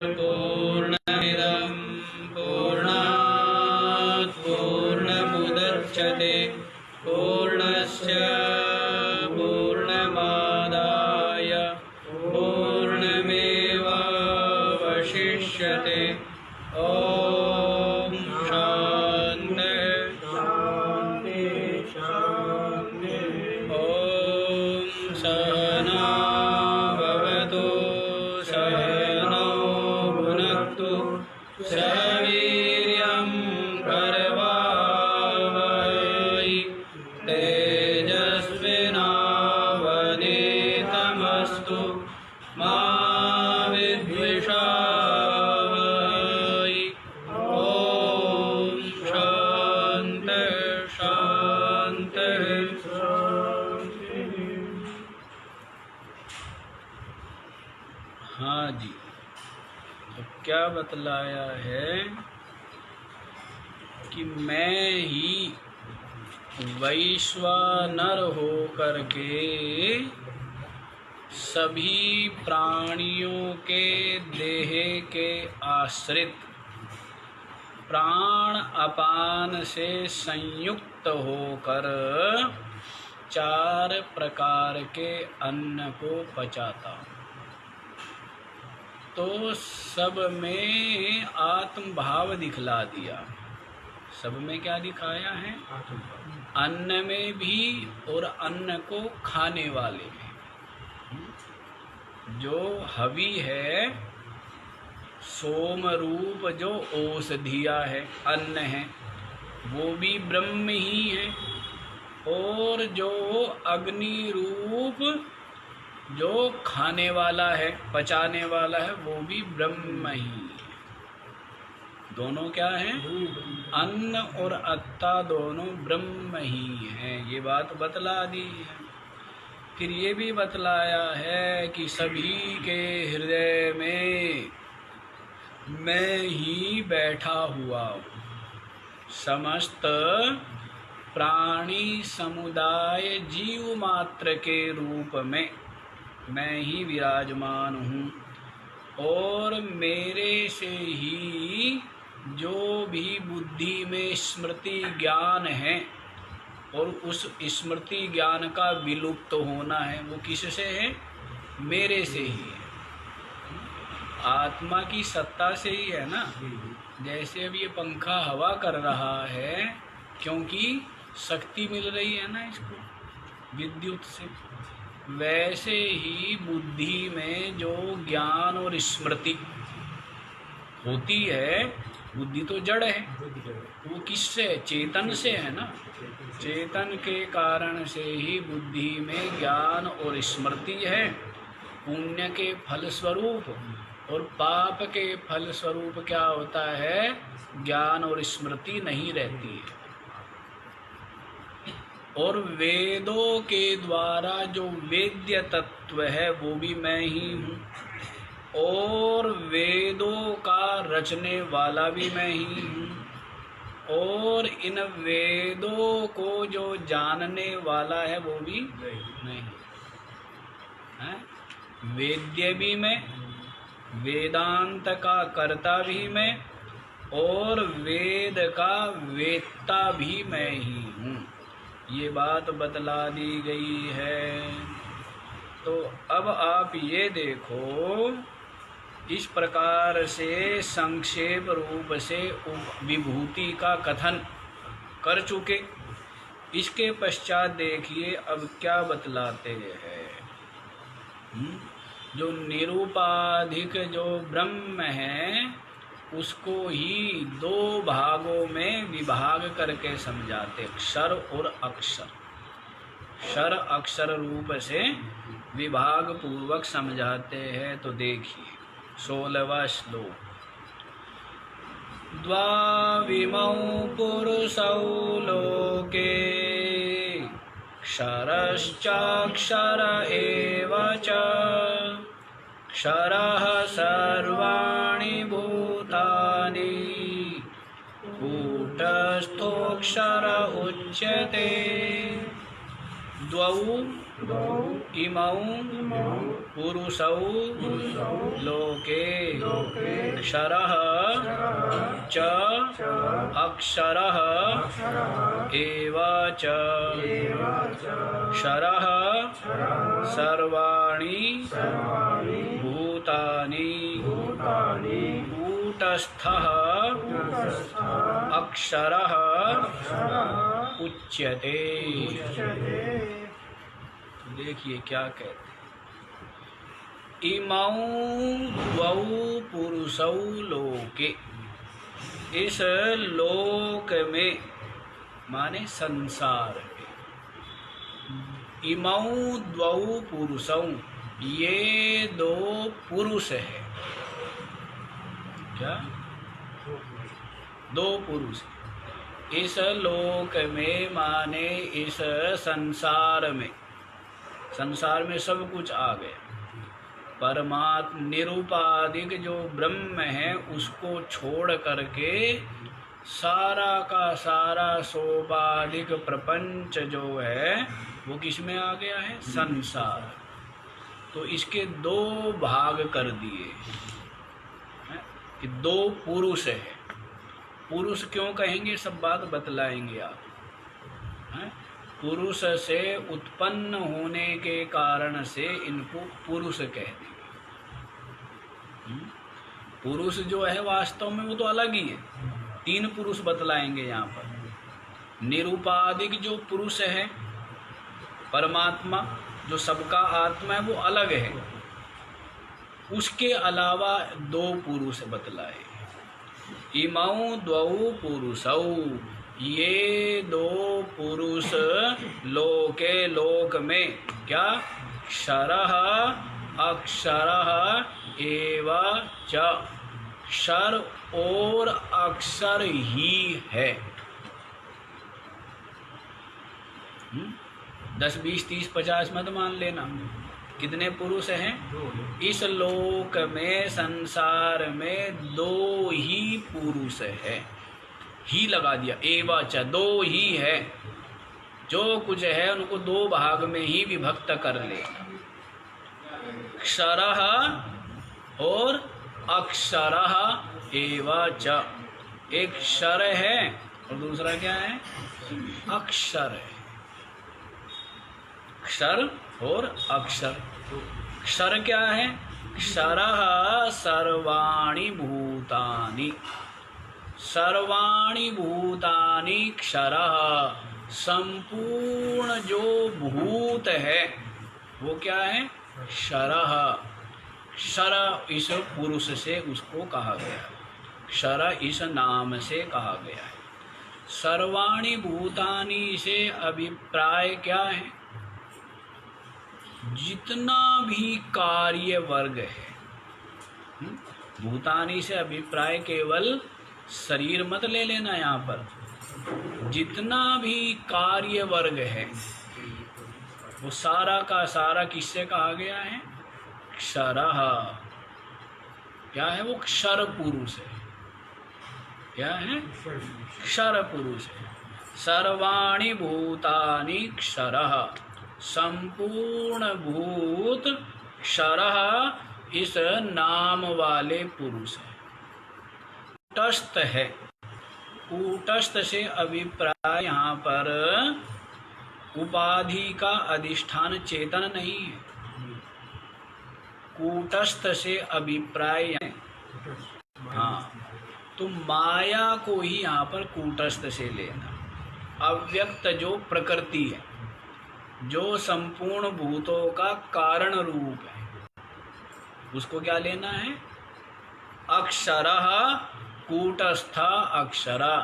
पूर्णमिदं पूर्णात् पूर्णमुदच्यते पूर्णस्य पूर्णमादाय पूर्णमेवावशिष्यते। ॐ शान्ति शान्ति ॐ सहना भवतु सहनौ भुनक्तु सह वीर्यं करवावहै तेजस्विनावधीतमस्तु मा विद्विषावहै। ॐ शान्ति शान्ति शान्ति। हाँ जी, तो क्या बतलाया है कि मैं ही वैश्वानर हो करके सभी प्राणियों के देह के आश्रित प्राण अपान से संयुक्त होकर 4 प्रकार के अन्न को पचाता हूँ। तो सब में आत्म भाव दिखला दिया। सब में क्या दिखाया है? अन्न में भी और अन्न को खाने वाले में। जो हवि है, सोम रूप जो औषधिया है, अन्न है, वो भी ब्रह्म ही है। और जो अग्नि रूप जो खाने वाला है, पचाने वाला है, वो भी ब्रह्म ही है। दोनों क्या हैं? अन्न और अत्ता दोनों ब्रह्म ही हैं। ये बात बतला दी है। फिर ये भी बतलाया है कि सभी के हृदय में मैं ही बैठा हुआ हूँ। समस्त प्राणी समुदाय जीव मात्र के रूप में मैं ही विराजमान हूँ। और मेरे से ही जो भी बुद्धि में स्मृति ज्ञान है और उस स्मृति ज्ञान का विलुप्त होना है, वो किससे है? मेरे से ही है। आत्मा की सत्ता से ही है ना। जैसे अब ये पंखा हवा कर रहा है क्योंकि शक्ति मिल रही है ना इसको विद्युत से। वैसे ही बुद्धि में जो ज्ञान और स्मृति होती है, बुद्धि तो जड़ है, वो किससे? चेतन से है ना। चेतन के कारण से ही बुद्धि में ज्ञान और स्मृति है। पुण्य के फलस्वरूप और पाप के फलस्वरूप क्या होता है? ज्ञान और स्मृति नहीं रहती है। और वेदों के द्वारा जो वेद्य तत्व है वो भी मैं ही हूँ। और वेदों का रचने वाला भी मैं ही हूँ। और इन वेदों को जो जानने वाला है वो भी मैं ही। वेद्य भी मैं, वेदांत का कर्ता भी मैं, और वेद का वेत्ता भी मैं ही हूँ। ये बात बतला दी गई है। तो अब आप ये देखो, इस प्रकार से संक्षेप रूप से विभूति का कथन कर चुके। इसके पश्चात देखिए अब क्या बतलाते हैं। जो निरूपाधिक जो ब्रह्म है उसको ही 2 भागों में विभाग करके समझाते, क्षर और अक्षर। क्षर अक्षर रूप से विभाग पूर्वक समझाते हैं। तो देखिए 16वां श्लोक। द्वाविमौ पुरुषौ लोके क्षरश्चाक्षर एव च क्षरः सर्वाणि भूतानि कूटस्थोऽक्षर उच्यते। द्वौ इमौ पुरुषौ लोके क्षरः च अक्षरः एव च क्षरः सर्वाणि भूतानि कूटस्थः अक्षरः उच्यते। देखिए क्या कहते हैं, इमौ द्वौ पुरुषौ लोके, इस लोक में माने संसार में, इमौ द्वौ पुरुषौ, ये दो पुरुष है। क्या? दो पुरुष इस लोक में माने इस संसार में। संसार में सब कुछ आ गया। परमात्मा निरूपाधिक जो ब्रह्म है उसको छोड़ करके सारा का सारा सोपाधिक प्रपंच जो है वो किस में आ गया है? संसार। तो इसके दो भाग कर दिए कि दो पुरुष है। पुरुष क्यों कहेंगे सब बात बतलाएंगे आप। पुरुष से उत्पन्न होने के कारण से इनको पुरुष कहते हैं। पुरुष जो है वास्तव में वो तो अलग ही है। तीन पुरुष बतलाएंगे यहाँ पर। निरूपाधिक जो पुरुष है परमात्मा जो सबका आत्मा है वो अलग है। उसके अलावा दो पुरुष बतलाए। इमौ द्वौ पुरुषौ, ये दो पुरुष लोके लोक में क्या? क्षरः अक्षरः एव च, क्षर और अक्षर ही है। 10, 20, 30, 50 मत मान लेना। कितने पुरुष हैं इस लोक में? संसार में दो ही पुरुष है। ही लगा दिया, एवा च, दो ही है। जो कुछ है उनको दो भाग में ही विभक्त कर ले। क्षरः और अक्षरः एवा च, एक क्षर है और दूसरा क्या है? अक्षर है। क्षर और अक्षर। क्षर क्या है? क्षरः सर्वाणि भूतानि, सर्वाणि भूतानि क्षरः, संपूर्ण जो भूत है वो क्या है? क्षरः। क्षर इस पुरुष से उसको कहा गया, क्षर इस नाम से कहा गया है। सर्वाणि भूतानि से अभिप्राय क्या है? जितना भी कार्य वर्ग है। भूतानि से अभिप्राय केवल शरीर मत ले लेना यहाँ पर। जितना भी कार्य वर्ग है वो सारा का सारा किससे कहा गया है? क्षरः। क्या है वो? क्षर पुरुष है। क्या है? क्षर पुरुष है। सर्वाणि भूतानि क्षरः, संपूर्ण भूत क्षरः इस नाम वाले पुरुष है। कूटस्थ है। कूटस्थ से अभिप्राय यहाँ पर उपाधि का अधिष्ठान चेतन नहीं है। कूटस्थ से अभिप्राय है हाँ, तो माया को ही यहाँ पर कूटस्थ से लेना। अव्यक्त जो प्रकृति है, जो संपूर्ण भूतों का कारण रूप है, उसको क्या लेना है? अक्षरः कूटस्थ अक्षरा।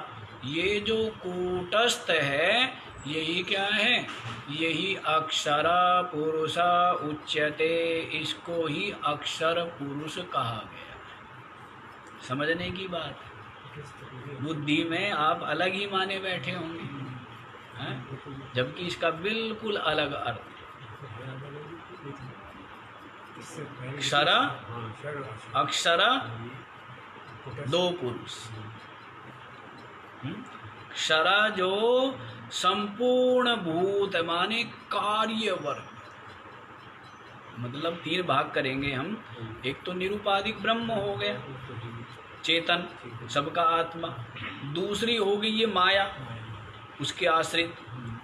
ये जो कूटस्थ है यही क्या है? यही अक्षर पुरुष उच्यते। इसको ही अक्षर पुरुष कहा गया। समझने की बात है। बुद्धि में आप अलग ही माने बैठे होंगे, जबकि इसका बिल्कुल अलग अर्थ। क्षर अक्षर दो पुरुष। क्षर जो संपूर्ण भूत माने कार्य वर्ग, मतलब 3 भाग करेंगे हम। एक तो निरुपाधिक ब्रह्म हो गया, चेतन, सबका आत्मा। दूसरी हो गई ये माया, उसके आश्रित।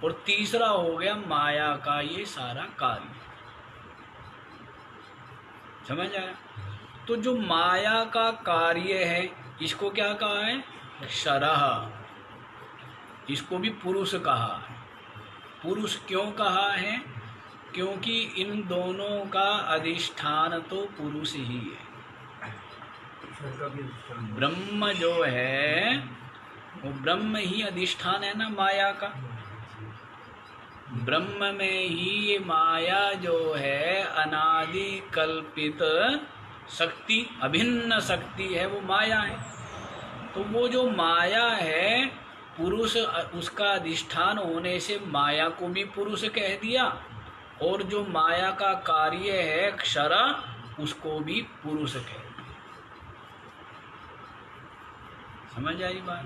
और तीसरा हो गया माया का ये सारा कार्य। समझ आया? तो जो माया का कार्य है इसको क्या कहा है? क्षरः। इसको भी पुरुष कहा है। पुरुष क्यों कहा है? क्योंकि इन दोनों का अधिष्ठान तो पुरुष ही है। ब्रह्म जो है वो ब्रह्म ही अधिष्ठान है ना माया का। ब्रह्म में ही ये माया जो है अनादि कल्पित शक्ति, अभिन्न शक्ति है, वो माया है। तो वो जो माया है पुरुष, उसका अधिष्ठान होने से माया को भी पुरुष कह दिया, और जो माया का कार्य है क्षर, उसको भी पुरुष कह दिया। समझ आई बात?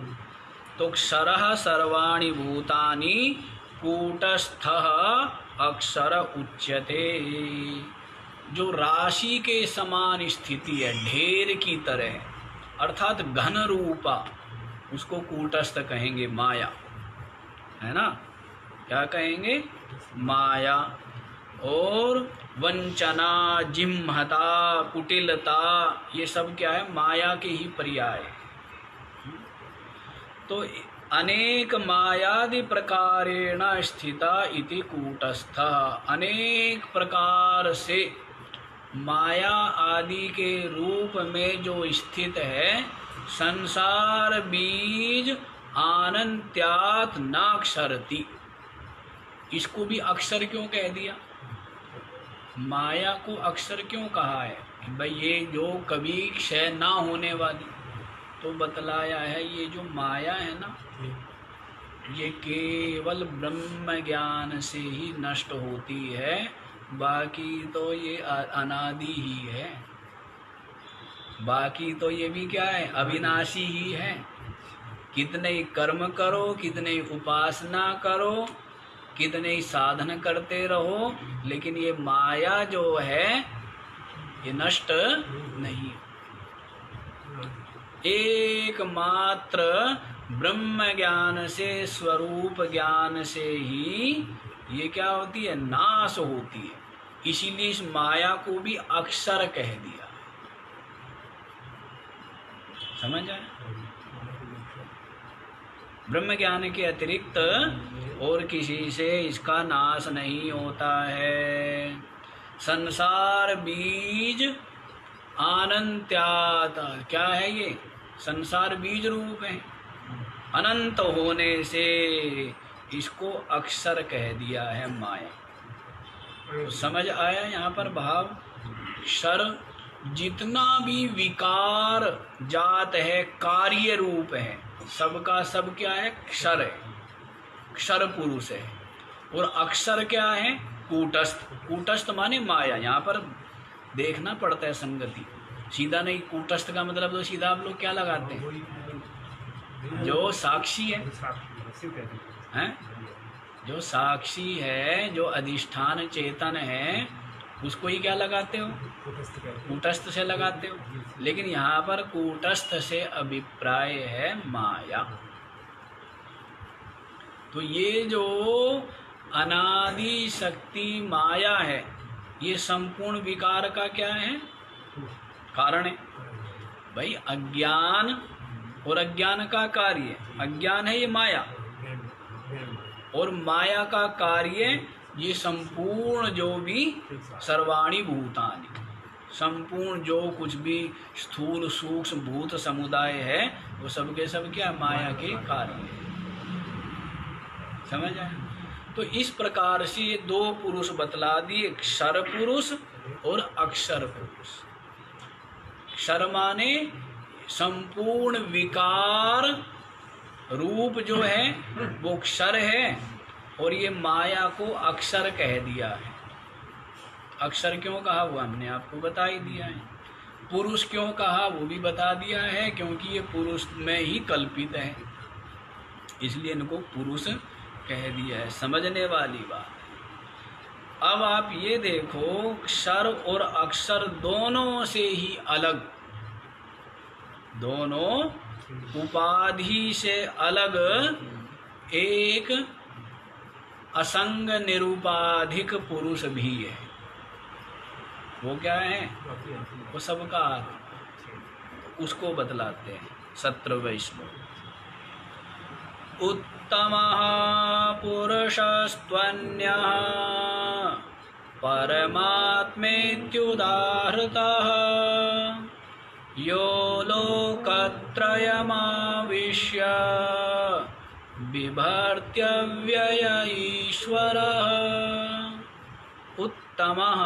तो क्षरः सर्वाणि भूतानि कूटस्थः अक्षर उच्यते। जो राशि के समान स्थिति है, ढेर की तरह, अर्थात घन रूपा, उसको कूटस्थ कहेंगे, माया है ना। क्या कहेंगे? माया। और वंचना, जिम्हता, कुटिलता, ये सब क्या है? माया के ही पर्याय। तो अनेक मायादि प्रकारेण स्थिता इति कूटस्थ। अनेक प्रकार से माया आदि के रूप में जो स्थित है, संसार बीज आनंत्यात् नाक्षरति। इसको भी अक्षर क्यों कह दिया? माया को अक्षर क्यों कहा है? कि भाई ये जो कभी क्षय ना होने वाली, तो बतलाया है ये जो माया है ना, ये केवल ब्रह्म ज्ञान से ही नष्ट होती है, बाकी तो ये अनादि ही है। बाकी तो ये भी क्या है? अविनाशी ही है। कितने कर्म करो, कितने उपासना करो, कितने साधन करते रहो, लेकिन ये माया जो है ये नष्ट नहीं। एकमात्र ब्रह्म ज्ञान से, स्वरूप ज्ञान से ही ये क्या होती है? नाश होती है। इसीलिए इस माया को भी अक्षर कह दिया। समझ आए? ब्रह्म ज्ञान के अतिरिक्त और किसी से इसका नाश नहीं होता है। संसार बीज अनंत्यात्, क्या है ये? संसार बीज रूप है। अनंत होने से इसको अक्षर कह दिया है माया। तो समझ आया यहाँ पर भाव? क्षर जितना भी विकार जात है, कार्य रूप है, सबका सब क्या है? क्षर है। क्षर पुरुष है। और अक्षर क्या है? कूटस्थ। कूटस्थ माने माया। यहाँ पर देखना पड़ता है संगति, सीधा नहीं। कूटस्थ का मतलब तो सीधा आप लोग क्या लगाते हैं? जो साक्षी है, हैं? जो साक्षी है, जो अधिष्ठान चेतन है, उसको ही क्या लगाते हो? कूटस्थ से लगाते हो। लेकिन यहाँ पर कूटस्थ से अभिप्राय है माया। तो ये जो अनादि शक्ति माया है, ये संपूर्ण विकार का क्या है? कारण है। भाई अज्ञान और अज्ञान का कार्य, अज्ञान है ये माया, और माया का कार्य ये संपूर्ण जो भी सर्वाणि भूतानि, संपूर्ण जो कुछ भी स्थूल सूक्ष्म भूत समुदाय है, वो सब के सब क्या? माया के कार्य है। समझ आए? तो इस प्रकार से ये दो पुरुष बतला दिए, क्षर पुरुष और अक्षर पुरुष। क्षर माने संपूर्ण विकार रूप जो है वो क्षर है, और ये माया को अक्षर कह दिया है। अक्षर क्यों कहा वो हमने आपको बता ही दिया है। पुरुष क्यों कहा वो भी बता दिया है, क्योंकि ये पुरुष में ही कल्पित है, इसलिए इनको पुरुष कह दिया है। समझने वाली बात। अब आप ये देखो, क्षर और अक्षर दोनों से ही अलग, दोनों उपाधि से अलग एक असंग निरूपाधिक पुरुष भी है। वो क्या है? वो सबका आत्मा। उसको बतलाते हैं 17वें श्लोक। उत्तमः पुरुषस्त्वन्यः परमात्मेत्युदाहृतः यो लोकत्रयमाविश्य बिभर्त्यव्यय ईश्वरः। उत्तमः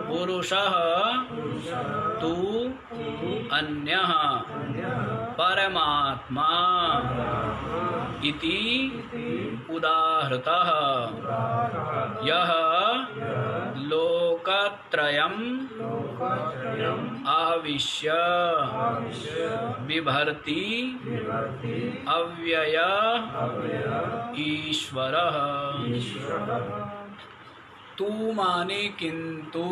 पुरुषः तु अन्यः परमात्मा इति उदाहृतः यः लोकत्रयम् आविश्य बिभर्ति अव्यय ईश्वरः। तू माने किंतु,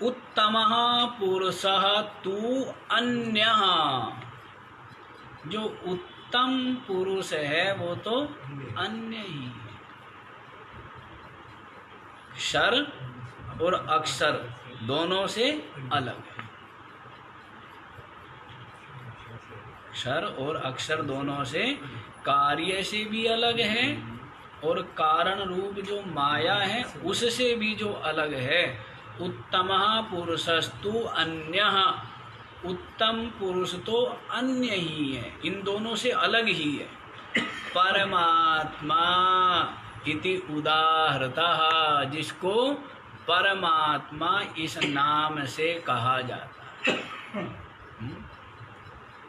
उत्तमः पुरुषः तू अन्यः, जो उत्तम पुरुष है वो तो अन्य ही है। क्षर और अक्षर दोनों से अलग है। क्षर और अक्षर दोनों से कार्य से भी अलग है और कारण रूप जो माया है उससे भी जो अलग है। उत्तमः पुरुषस्तु अन्यः, उत्तम पुरुष तो अन्य ही है, इन दोनों से अलग ही है। परमात्मा इति उदाहृतः, जिसको परमात्मा इस नाम से कहा जाता है।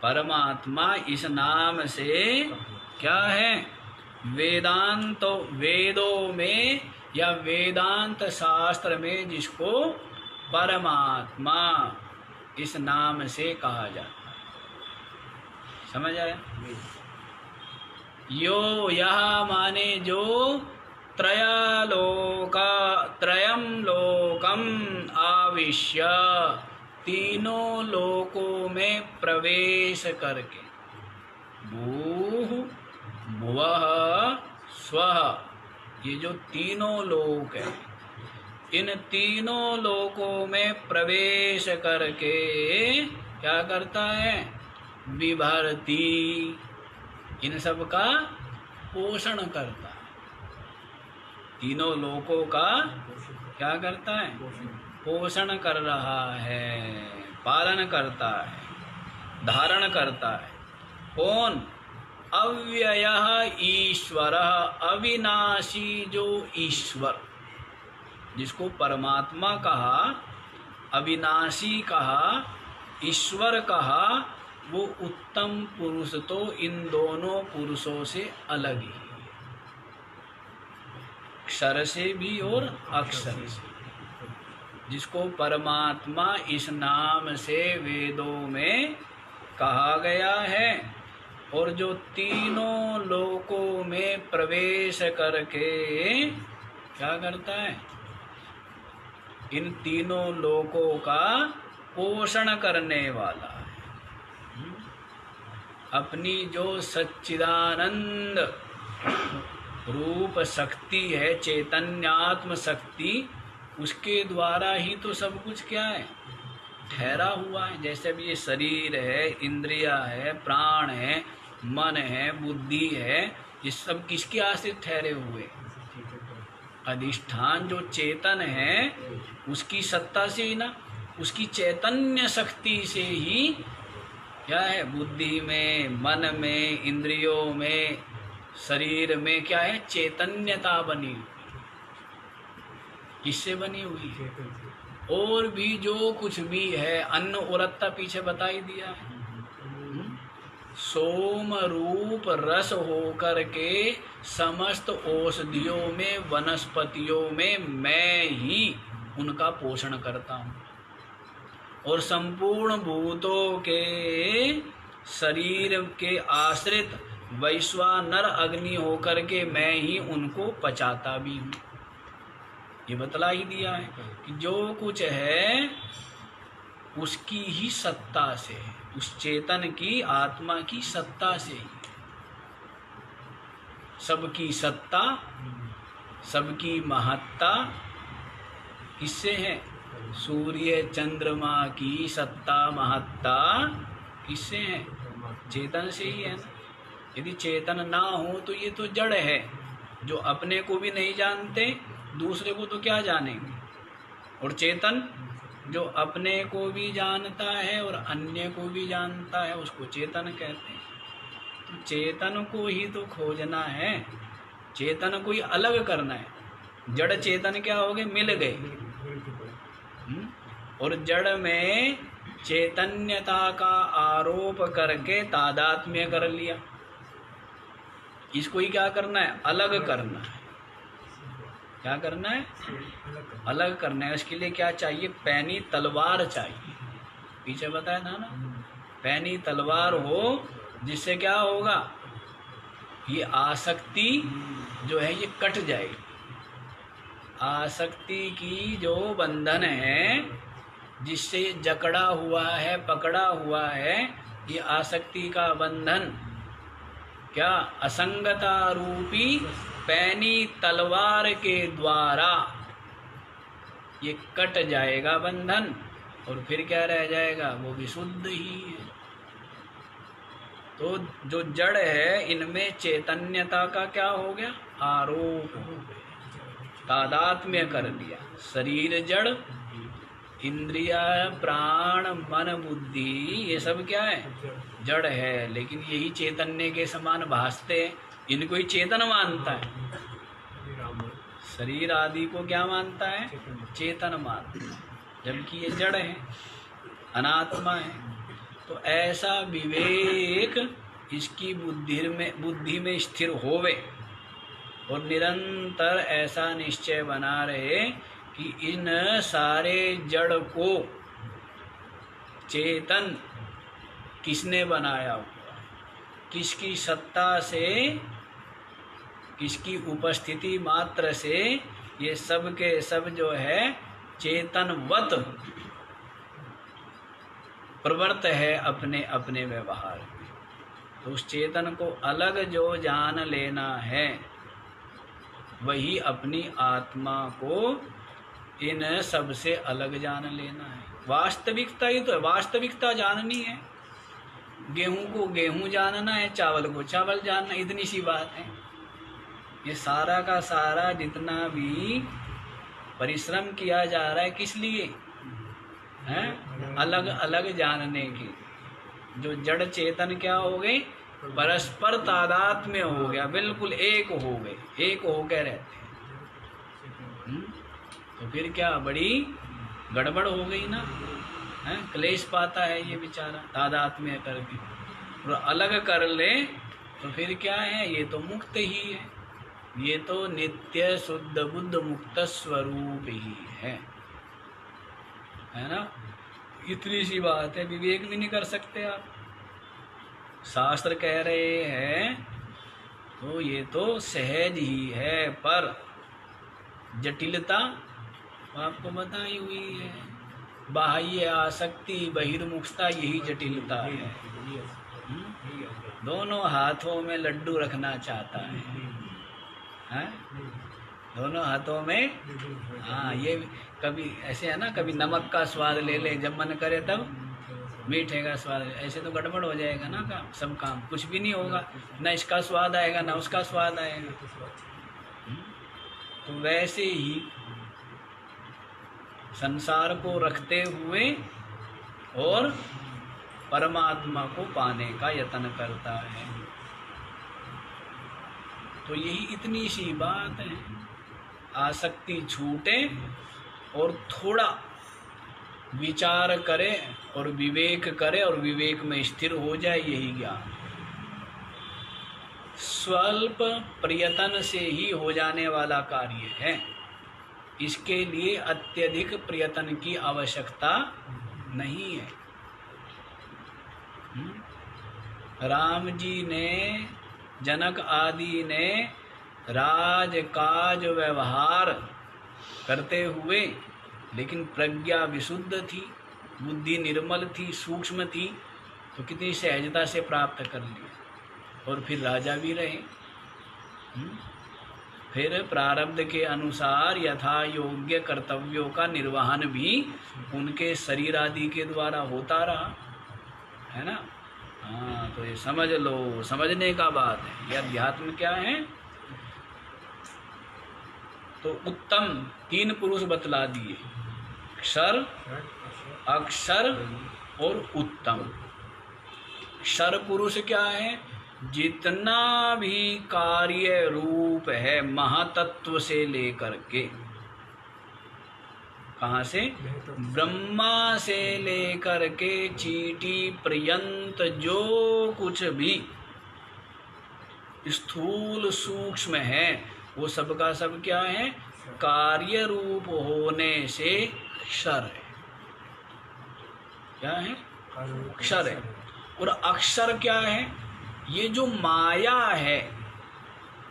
परमात्मा इस नाम से क्या है? वेदों में या वेदांत शास्त्र में जिसको परमात्मा इस नाम से कहा जाता है। समझ आया? यो यह माने जो त्रयम लोकम आविश्य, तीनों लोकों में प्रवेश करके, भूः भुवः स्वः, ये जो तीनों लोक है, इन तीनों लोकों में प्रवेश करके क्या करता है? विभर्ति, इन सब का पोषण करता है। तीनों लोकों का क्या करता है? पोषण कर रहा है, पालन करता है, धारण करता है। कौन? अव्ययः ईश्वरः, अविनाशी जो ईश्वर, जिसको परमात्मा कहा, अविनाशी कहा, ईश्वर कहा, वो उत्तम पुरुष तो इन दोनों पुरुषों से अलग ही है, क्षर से भी और अक्षर से। जिसको परमात्मा इस नाम से वेदों में कहा गया है और जो तीनों लोकों में प्रवेश करके क्या करता है? इन तीनों लोकों का पोषण करने वाला है। अपनी जो सच्चिदानंद रूप शक्ति है, चैतन्यात्म शक्ति, उसके द्वारा ही तो सब कुछ क्या है? ठहरा हुआ है। जैसे भी ये शरीर है, इंद्रिया है, प्राण है, मन है, बुद्धि है, ये सब किसके आश्रित ठहरे हुए? अधिष्ठान जो चेतन है उसकी सत्ता से ही ना, उसकी चैतन्य शक्ति से ही क्या है? बुद्धि में, मन में, इंद्रियों में, शरीर में क्या है? चैतन्यता बनी, किससे बनी हुई है? और भी जो कुछ भी है, अन्न उरत्ता पीछे बता ही दिया है। सोम रूप रस होकर के समस्त औषधियों में, वनस्पतियों में मैं ही उनका पोषण करता हूँ और संपूर्ण भूतों के शरीर के आश्रित वैश्वानर अग्नि होकर के मैं ही उनको पचाता भी हूँ। ये बतला ही दिया है कि जो कुछ है उसकी ही सत्ता से है, उस चेतन की आत्मा की सत्ता से ही। सबकी सत्ता, सबकी महत्ता किससे है? सूर्य चंद्रमा की सत्ता महत्ता किससे है? चेतन से ही है ना। यदि चेतन ना हो तो ये तो जड़ है, जो अपने को भी नहीं जानते, दूसरे को तो क्या जानेंगे। और चेतन जो अपने को भी जानता है और अन्य को भी जानता है, उसको चेतन कहते हैं। तो चेतन को ही तो खोजना है, चेतन को ही अलग करना है। जड़ चेतन क्या हो गए? मिल गए। और जड़ में चैतन्यता का आरोप करके तादात्म्य कर लिया। इसको ही क्या करना है? अलग करना है। क्या करना है? अलग करना है। इसके लिए क्या चाहिए? पैनी तलवार चाहिए। पीछे बताया था ना, पैनी तलवार हो जिससे क्या होगा? ये आसक्ति जो है ये कट जाएगी। आसक्ति की जो बंधन है, जिससे जकड़ा हुआ है, पकड़ा हुआ है, ये आसक्ति का बंधन क्या? असंगता रूपी पैनी तलवार के द्वारा ये कट जाएगा बंधन, और फिर क्या रह जाएगा? वो विशुद्ध ही है। तो जो जड़ है, इनमें चैतन्यता का क्या हो गया? आरोप हो गया, तादात्म्य कर दिया। शरीर जड़, इंद्रिया, प्राण, मन, बुद्धि, ये सब क्या है? जड़ है। लेकिन यही चैतन्य के समान भासते हैं, इनको ही चेतन मानता है। शरीर आदि को क्या मानता है? चेतन मानता है, जबकि ये जड़ है, अनात्मा है। तो ऐसा विवेक इसकी बुद्धि में स्थिर होवे, और निरंतर ऐसा निश्चय बना रहे कि इन सारे जड़ को चेतन किसने बनाया हुआ, किसकी सत्ता से, किसकी उपस्थिति मात्र से ये सब के सब जो है चेतनवत प्रवृत्त है अपने अपने व्यवहार में। तो उस चेतन को अलग जो जान लेना है, वही अपनी आत्मा को इन सब से अलग जान लेना है। वास्तविकता ही तो है, वास्तविकता जाननी है। गेहूं को गेहूं जानना है, चावल को चावल जानना, इतनी सी बात है। ये सारा का सारा जितना भी परिश्रम किया जा रहा है, किस लिए है? अलग अलग जानने की। जो जड़ चेतन क्या हो गए? परस्पर तादात्म्य हो गया, बिल्कुल एक हो गए, एक हो के रहते हैं। तो फिर क्या बड़ी गड़बड़ हो गई ना, है? क्लेश पाता है ये बेचारा तादात्म्य करके। और अलग कर ले तो फिर क्या है? ये तो मुक्त ही है, ये तो नित्य शुद्ध बुद्ध मुक्त स्वरूप ही है ना। इतनी सी बात है, विवेक भी नहीं कर सकते आप। शास्त्र कह रहे हैं तो ये तो सहज ही है, पर जटिलता आपको बताई हुई है। बाह्य आसक्ति, बहिर्मुखता, यही जटिलता है। दोनों हाथों में लड्डू रखना चाहता है? दोनों हाथों में। हाँ, ये कभी ऐसे है ना, कभी नमक का स्वाद ले ले, जब मन करे तब मीठे का स्वाद। ऐसे तो गड़बड़ हो जाएगा ना काम, सब काम, कुछ भी नहीं होगा, ना इसका स्वाद आएगा ना उसका स्वाद आएगा। तो वैसे ही संसार को रखते हुए और परमात्मा को पाने का यत्न करता है। तो यही इतनी सी बात है। आसक्ति छूटे और थोड़ा विचार करे और विवेक करे और विवेक में स्थिर हो जाए, यही ज्ञान। स्वल्प प्रयत्न से ही हो जाने वाला कार्य है, इसके लिए अत्यधिक प्रयत्न की आवश्यकता नहीं है। राम जी ने जनक आदि ने राज काज व्यवहार करते हुए, लेकिन प्रज्ञा विशुद्ध थी, बुद्धि निर्मल थी, सूक्ष्म थी, तो कितनी सहजता से प्राप्त कर लिया और फिर राजा भी रहे। फिर प्रारब्ध के अनुसार यथा योग्य कर्तव्यों का निर्वहन भी उनके शरीर आदि के द्वारा होता रहा, है ना। हाँ, तो ये समझ लो, समझने का बात है। ये अध्यात्म क्या है? तो उत्तम 3 पुरुष बतला दिए, क्षर, अक्षर और उत्तम। क्षर पुरुष क्या है? जितना भी कार्य रूप है महातत्व से लेकर के, कहाँ से? ब्रह्मा से लेकर के चींटी पर्यंत जो कुछ भी स्थूल सूक्ष्म है, वो सबका सब क्या है? कार्य रूप होने से क्षर है। क्या है? क्षर है। और अक्षर क्या है? ये जो माया है,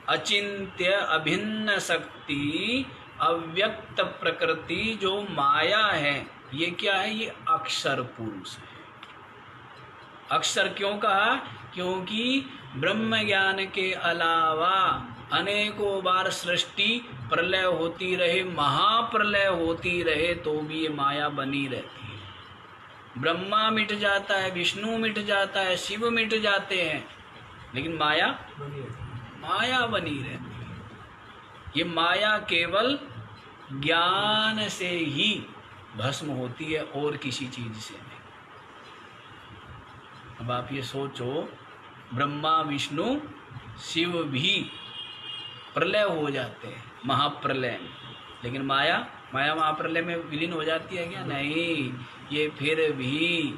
अचिंत्य अभिन्न शक्ति अव्यक्त प्रकृति जो माया है, ये क्या है? ये अक्षर पुरुष है। अक्षर क्यों कहा? क्योंकि ब्रह्म ज्ञान के अलावा अनेकों बार सृष्टि प्रलय होती रहे, महाप्रलय होती रहे, तो भी ये माया बनी रहती है। ब्रह्मा मिट जाता है, विष्णु मिट जाता है, शिव मिट जाते हैं, लेकिन माया बनी रहती है। ये माया केवल ज्ञान से ही भस्म होती है और किसी चीज से नहीं। अब आप ये सोचो, ब्रह्मा विष्णु शिव भी प्रलय हो जाते हैं महाप्रलय में, लेकिन माया महाप्रलय में विलीन हो जाती है क्या? नहीं, ये फिर भी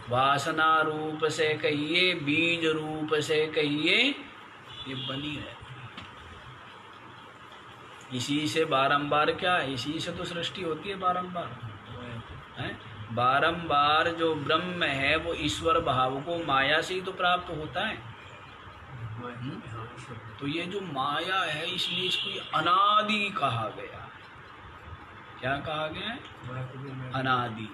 वासना रूप से कहिए, बीज रूप से कहिए, ये बनी रहती है। इसी से बारंबार क्या? इसी से तो सृष्टि होती है बारंबार, है? बारंबार जो ब्रह्म है वो ईश्वर भाव को माया से ही तो प्राप्त होता है। तो ये जो माया है, इसलिए इसको अनादि कहा गया है। क्या कहा गया है? अनादि।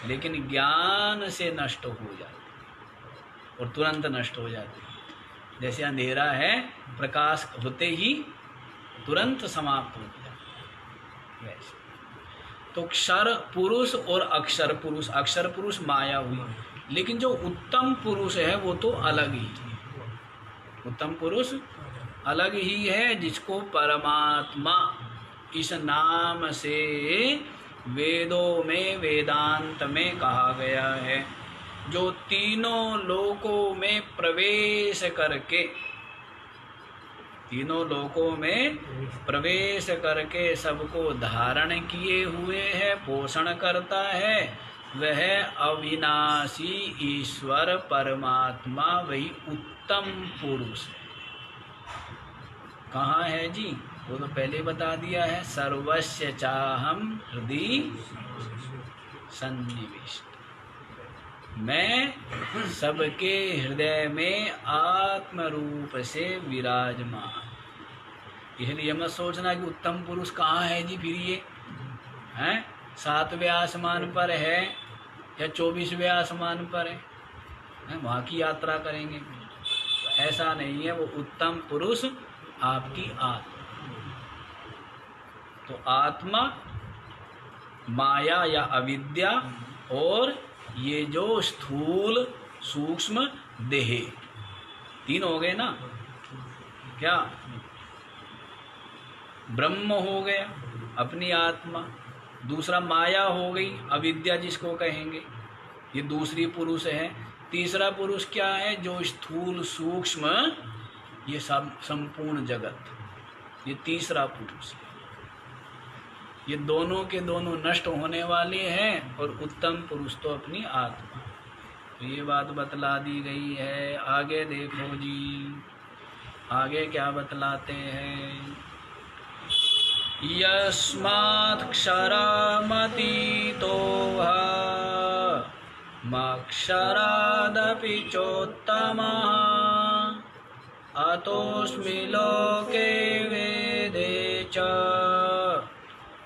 लेकिन ज्ञान से नष्ट हो जाती और तुरंत नष्ट हो जाती है। जैसे अंधेरा है, प्रकाश होते ही तुरंत समाप्त हो जाता है, वैसे। तो क्षर पुरुष और अक्षर पुरुष, अक्षर पुरुष माया हुई, लेकिन जो उत्तम पुरुष है वो तो अलग ही है। उत्तम पुरुष अलग ही है, जिसको परमात्मा इस नाम से वेदों में, वेदांत में कहा गया है, जो तीनों लोकों में प्रवेश करके, तीनों लोकों में प्रवेश करके सबको धारण किए हुए है, पोषण करता है, वह अविनाशी ईश्वर परमात्मा वही उत्तम पुरुष है। कहाँ है जी? वो तो पहले बता दिया है, सर्वस्य चाहम हृदय सन्निविष्ट। मैं सबके हृदय में आत्म रूप से विराजमान। इसलिए मत सोचना कि उत्तम पुरुष कहाँ है जी, फिर ये हैं 7वें आसमान पर है या 24वें आसमान पर है, वहाँ की यात्रा करेंगे। तो ऐसा नहीं है, वो उत्तम पुरुष आपकी आत्मा। तो आत्मा, माया या अविद्या और ये जो स्थूल सूक्ष्म देह, 3 हो गए ना। क्या? ब्रह्म हो गया अपनी आत्मा, दूसरा माया हो गई अविद्या जिसको कहेंगे, ये दूसरी पुरुष है। तीसरा पुरुष क्या है? जो स्थूल सूक्ष्म ये सब संपूर्ण जगत, ये तीसरा पुरुष है। ये दोनों के दोनों नष्ट होने वाले हैं, और उत्तम पुरुष तो अपनी आत्मा। तो ये बात बतला दी गई है। आगे देखो जी, आगे क्या बतलाते हैं। यस्मात् क्षरमतीतो मक्षरादपि चोत्तमः अतोऽस्मि लोके वेदे च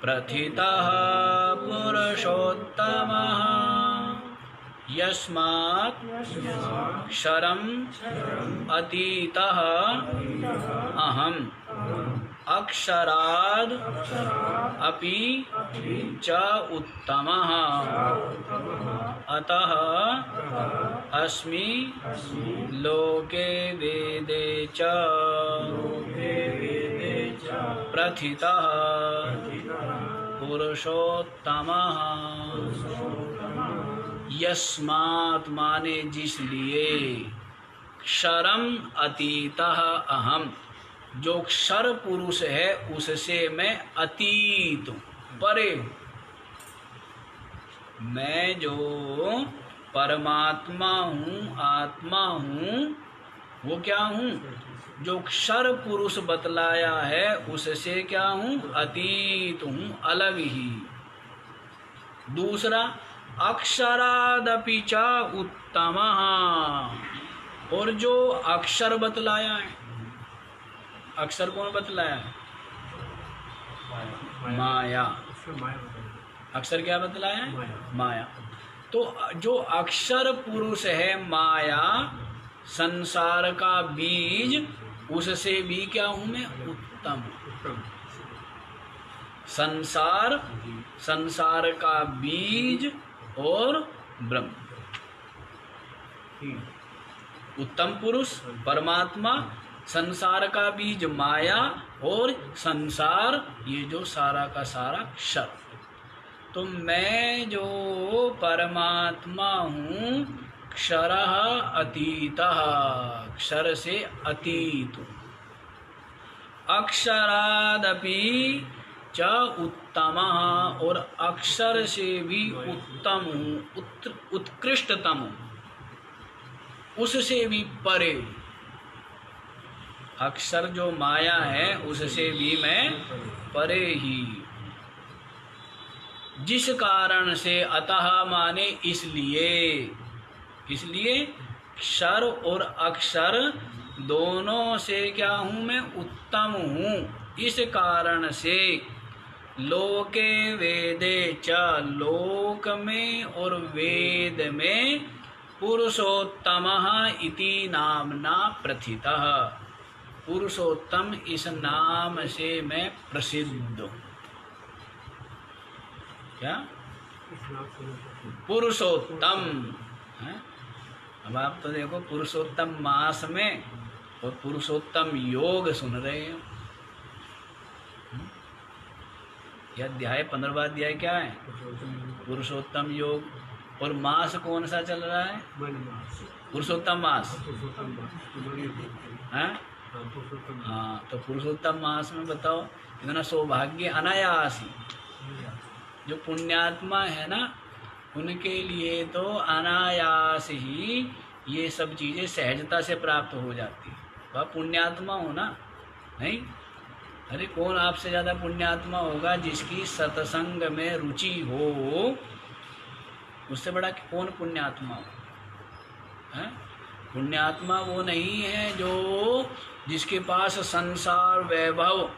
प्रथितः पुरुषोत्तमः यस्मात् क्षरम् अतीतः अहम् अक्षराद् अपि च उत्तमः अतः अस्मि लोके वेदे च प्रथितः पुरुषोत्तमः। यस्मात् माने जिसलिए, क्षरम अतीतः अहम, जो क्षर पुरुष है उससे मैं अतीत हूँ, परे हूँ। मैं जो परमात्मा हूँ, आत्मा हूँ, वो क्या हूँ? जो क्षर पुरुष बतलाया है उससे क्या हूँ? अतीत हूँ, अलग ही। दूसरा, अक्षरादपि च उत्तमः, और जो अक्षर बतलाया है, अक्षर कौन बतलाया है? माया। अक्षर क्या बतलाया है? माया। तो जो अक्षर पुरुष है माया, संसार का बीज, उससे भी क्या हूं मैं? उत्तम। संसार का बीज और ब्रह्म, उत्तम पुरुष परमात्मा, संसार का बीज माया, और संसार ये जो सारा का सारा क्षर। तो मैं जो परमात्मा हूँ, क्षरः अतीतः, क्षर से अतीत हूँ। अक्षरादपि च उत्तमः, और अक्षर से भी उत्तम हूँ, उत्कृष्टतम हूँ, उससे भी परे। अक्षर जो माया है उससे भी मैं परे ही। जिस कारण से, अतः माने इसलिए, इसलिए क्षर और अक्षर दोनों से क्या हूँ मैं? उत्तम हूँ। इस कारण से लोके वेदे च, लोक में और वेद में, पुरुषोत्तमः इति नामना प्रथितः, पुरुषोत्तम इस नाम से मैं प्रसिद्ध हूँ। क्या? पुरुषोत्तम है? अब आप तो देखो पुरुषोत्तम मास में और पुरुषोत्तम योग सुन रहे हो। यह अध्याय 15वां अध्याय क्या है? पुरुषोत्तम योग। और मास कौन सा चल रहा है? पुरुषोत्तम मास है? हाँ, तो पुरुषोत्तम मास में बताओ कितना सौभाग्य अनायास ही। जो पुण्यात्मा है ना, उनके लिए तो अनायास ही ये सब चीज़ें सहजता से प्राप्त हो जाती है। वह पुण्यात्मा हो ना, नहीं? अरे कौन आपसे ज़्यादा पुण्यात्मा होगा? जिसकी सत्संग में रुचि हो, उससे बड़ा कौन पुण्यात्मा हो? है? पुण्यात्मा वो नहीं है जो जिसके पास संसार, वैभव,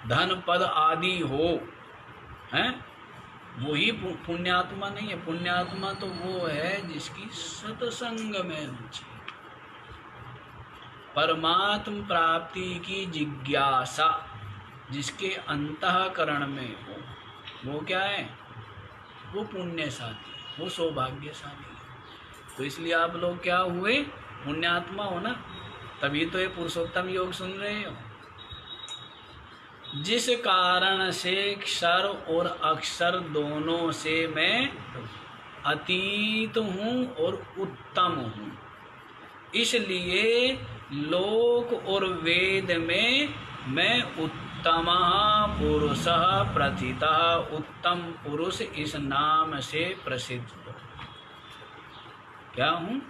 धन, पद आदि हो, हैं? वही पुण्यात्मा नहीं है। पुण्यात्मा तो वो है जिसकी सत्संग में रुचि, परमात्म प्राप्ति की जिज्ञासा जिसके अंतःकरण में हो, वो क्या है? वो पुण्यशाली, वो सौभाग्यशाली है। तो इसलिए आप लोग क्या हुए? पुण्यात्मा हो ना, तभी तो ये पुरुषोत्तम योग सुन रहे हो। जिस कारण से क्षर और अक्षर दोनों से मैं अतीत हूँ और उत्तम हूँ, इसलिए लोक और वेद में मैं उत्तमः पुरुषः प्रथितः, उत्तम पुरुष इस नाम से प्रसिद्ध हूँ। क्या हूँ?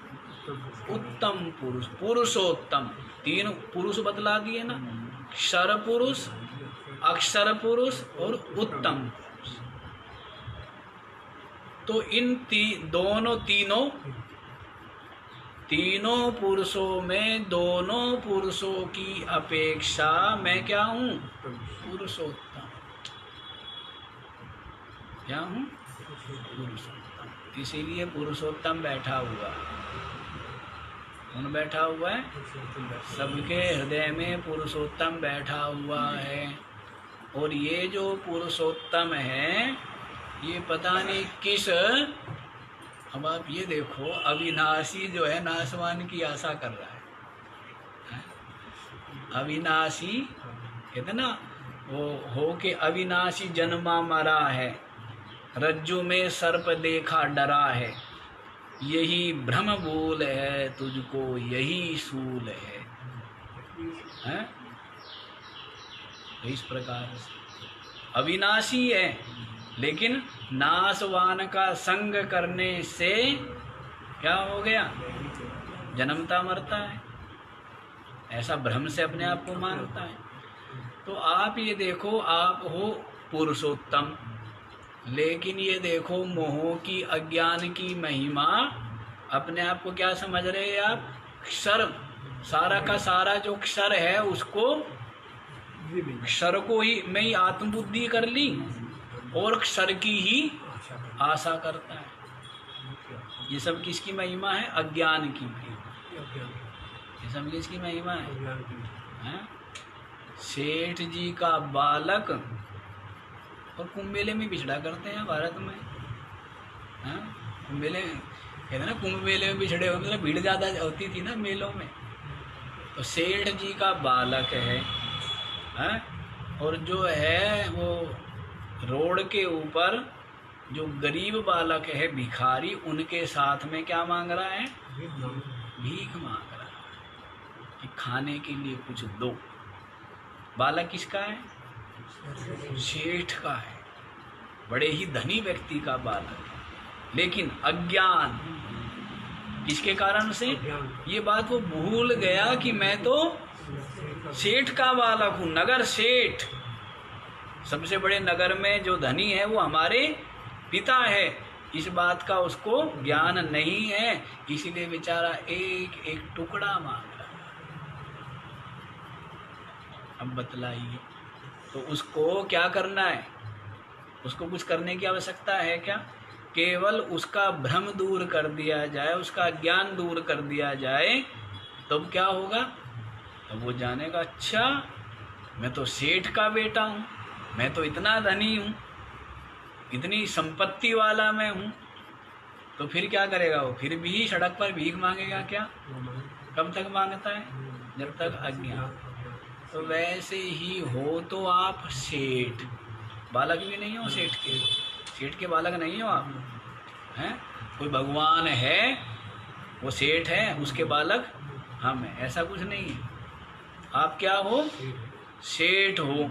उत्तम पुरुष, पुरुषोत्तम। 3 पुरुष बतला दिए ना, क्षर पुरुष, अक्षर पुरुष और उत्तम पुरुष। तो इन तीनों तीनों पुरुषों में दोनों पुरुषों की अपेक्षा मैं क्या हूँ? पुरुषोत्तम। क्या हूँ? पुरुषोत्तम। इसीलिए पुरुषोत्तम बैठा हुआ है। कौन बैठा हुआ है? सबके हृदय में पुरुषोत्तम बैठा हुआ है। और ये जो पुरुषोत्तम है, ये पता नहीं किस, अब आप ये देखो, अविनाशी जो है नासवान की आशा कर रहा है। अविनाशी कहते ना, वो हो के अविनाशी जन्मा मरा है, रज्जु में सर्प देखा डरा है, यही भ्रम भूल है, तुझको यही सूल है, हैं? इस प्रकार से अविनाशी है, लेकिन नाशवान का संग करने से क्या हो गया? जन्मता मरता है, ऐसा भ्रम से अपने आप को मानता है। तो आप ये देखो, आप हो पुरुषोत्तम, लेकिन ये देखो मोह की, अज्ञान की महिमा, अपने आप को क्या समझ रहे हैं आप? क्षर, सारा का सारा जो क्षर है उसको, क्षर को ही मैं ही आत्मबुद्धि कर ली और क्षर की ही आशा करता है। ये सब किसकी महिमा है? अज्ञान की महिमा। ये सब किसकी महिमा है? सेठ जी का बालक, और कुंभ मेले में बिछड़ा करते हैं भारत में। कुंभ मेले कहते हैं ना, कुंभ मेले में बिछड़े होते, मतलब भीड़ ज़्यादा होती थी ना मेलों में। तो सेठ जी का बालक है, और जो है वो रोड के ऊपर जो गरीब बालक है, भिखारी, उनके साथ में क्या मांग रहा है? भीख मांग रहा है कि खाने के लिए कुछ दो। बालक किसका है? सेठ का है, बड़े ही धनी व्यक्ति का बालक है। लेकिन अज्ञान किसके कारण से? ये बात वो भूल गया कि मैं तो सेठ का बालक हूँ, नगर सेठ। सबसे बड़े नगर में जो धनी है वो हमारे पिता है। इस बात का उसको ज्ञान नहीं है, इसीलिए बेचारा एक एक टुकड़ा मांग रहा है। अब बतलाइए, तो उसको क्या करना है? उसको कुछ करने की आवश्यकता है क्या? केवल उसका भ्रम दूर कर दिया जाए, उसका ज्ञान दूर कर दिया जाए, तब क्या होगा? तब वो जानेगा, अच्छा मैं तो सेठ का बेटा हूँ, मैं तो इतना धनी हूँ, इतनी संपत्ति वाला मैं हूँ। तो फिर क्या करेगा वो? फिर भी सड़क पर भीख मांगेगा क्या? कब तक मांगता है? जब तक अज्ञान। तो वैसे ही हो तो आप सेठ, बालक भी नहीं हो सेठ के, सेठ के बालक नहीं हो आप, हैं? कोई भगवान है, वो सेठ है, उसके बालक हम हैं, ऐसा कुछ नहीं है। आप क्या हो? सेठ हो,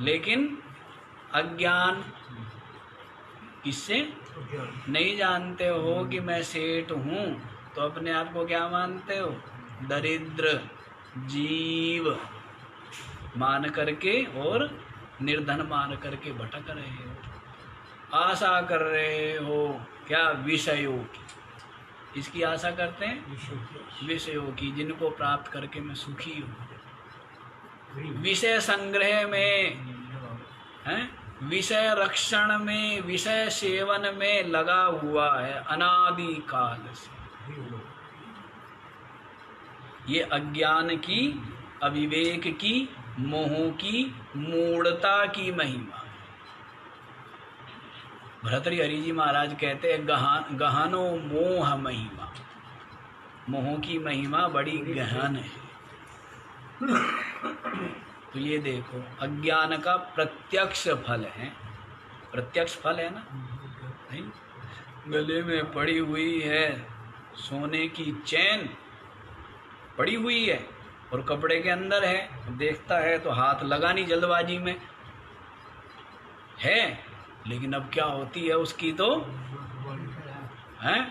लेकिन अज्ञान किससे? नहीं जानते हो कि मैं सेठ हूँ, तो अपने आप को क्या मानते हो? दरिद्र जीव मान करके और निर्धन मान करके भटक रहे हो। आशा कर रहे हो क्या? विषयों की। इसकी आशा करते हैं, विषयों की, जिनको प्राप्त करके मैं सुखी हूँ। विषय संग्रह में, हैं, विषय रक्षण में, विषय सेवन में लगा हुआ है अनादि काल से। ये अज्ञान की, अविवेक की, मोह की, मूढ़ता की महिमा। भर्तृहरि जी महाराज कहते हैं, गहनो मोह महिमा। मोह की महिमा बड़ी गहन है। तो ये देखो, अज्ञान का प्रत्यक्ष फल है, प्रत्यक्ष फल है ना? नहीं, गले में पड़ी हुई है सोने की चैन, पड़ी हुई है और कपड़े के अंदर है, देखता है तो हाथ लगा नहीं जल्दबाजी में है, लेकिन अब क्या होती है उसकी, तो है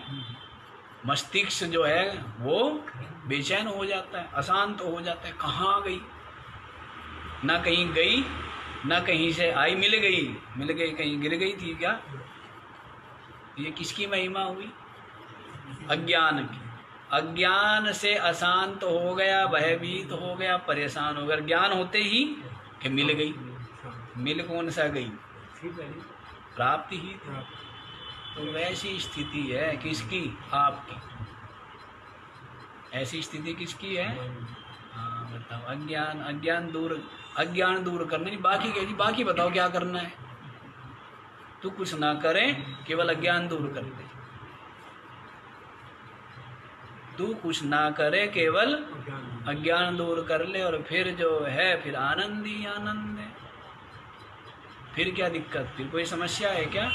मस्तिष्क जो है वो बेचैन हो जाता है, अशांत हो जाता है। कहाँ गई? ना कहीं गई, ना कहीं से आई, मिल गई, कहीं गिर गई थी क्या? ये किसकी महिमा हुई? अज्ञान की। अज्ञान से अशांत हो गया, भयभीत हो गया, परेशान हो गया। ज्ञान होते ही कि मिल गई, मिल कौन सा गई, प्राप्ति ही। तो वैसी स्थिति है किसकी, आपकी। ऐसी स्थिति किसकी है? हाँ बताओ। अज्ञान दूर करना नहीं, बाकी कह दी, बाकी बताओ क्या करना है। तू कुछ ना करे, केवल अज्ञान दूर कर दे। तू कुछ ना करे, केवल अज्ञान दूर कर ले, और फिर जो है फिर आनंद ही आनंद है। फिर क्या दिक्कत, फिर कोई समस्या है क्या?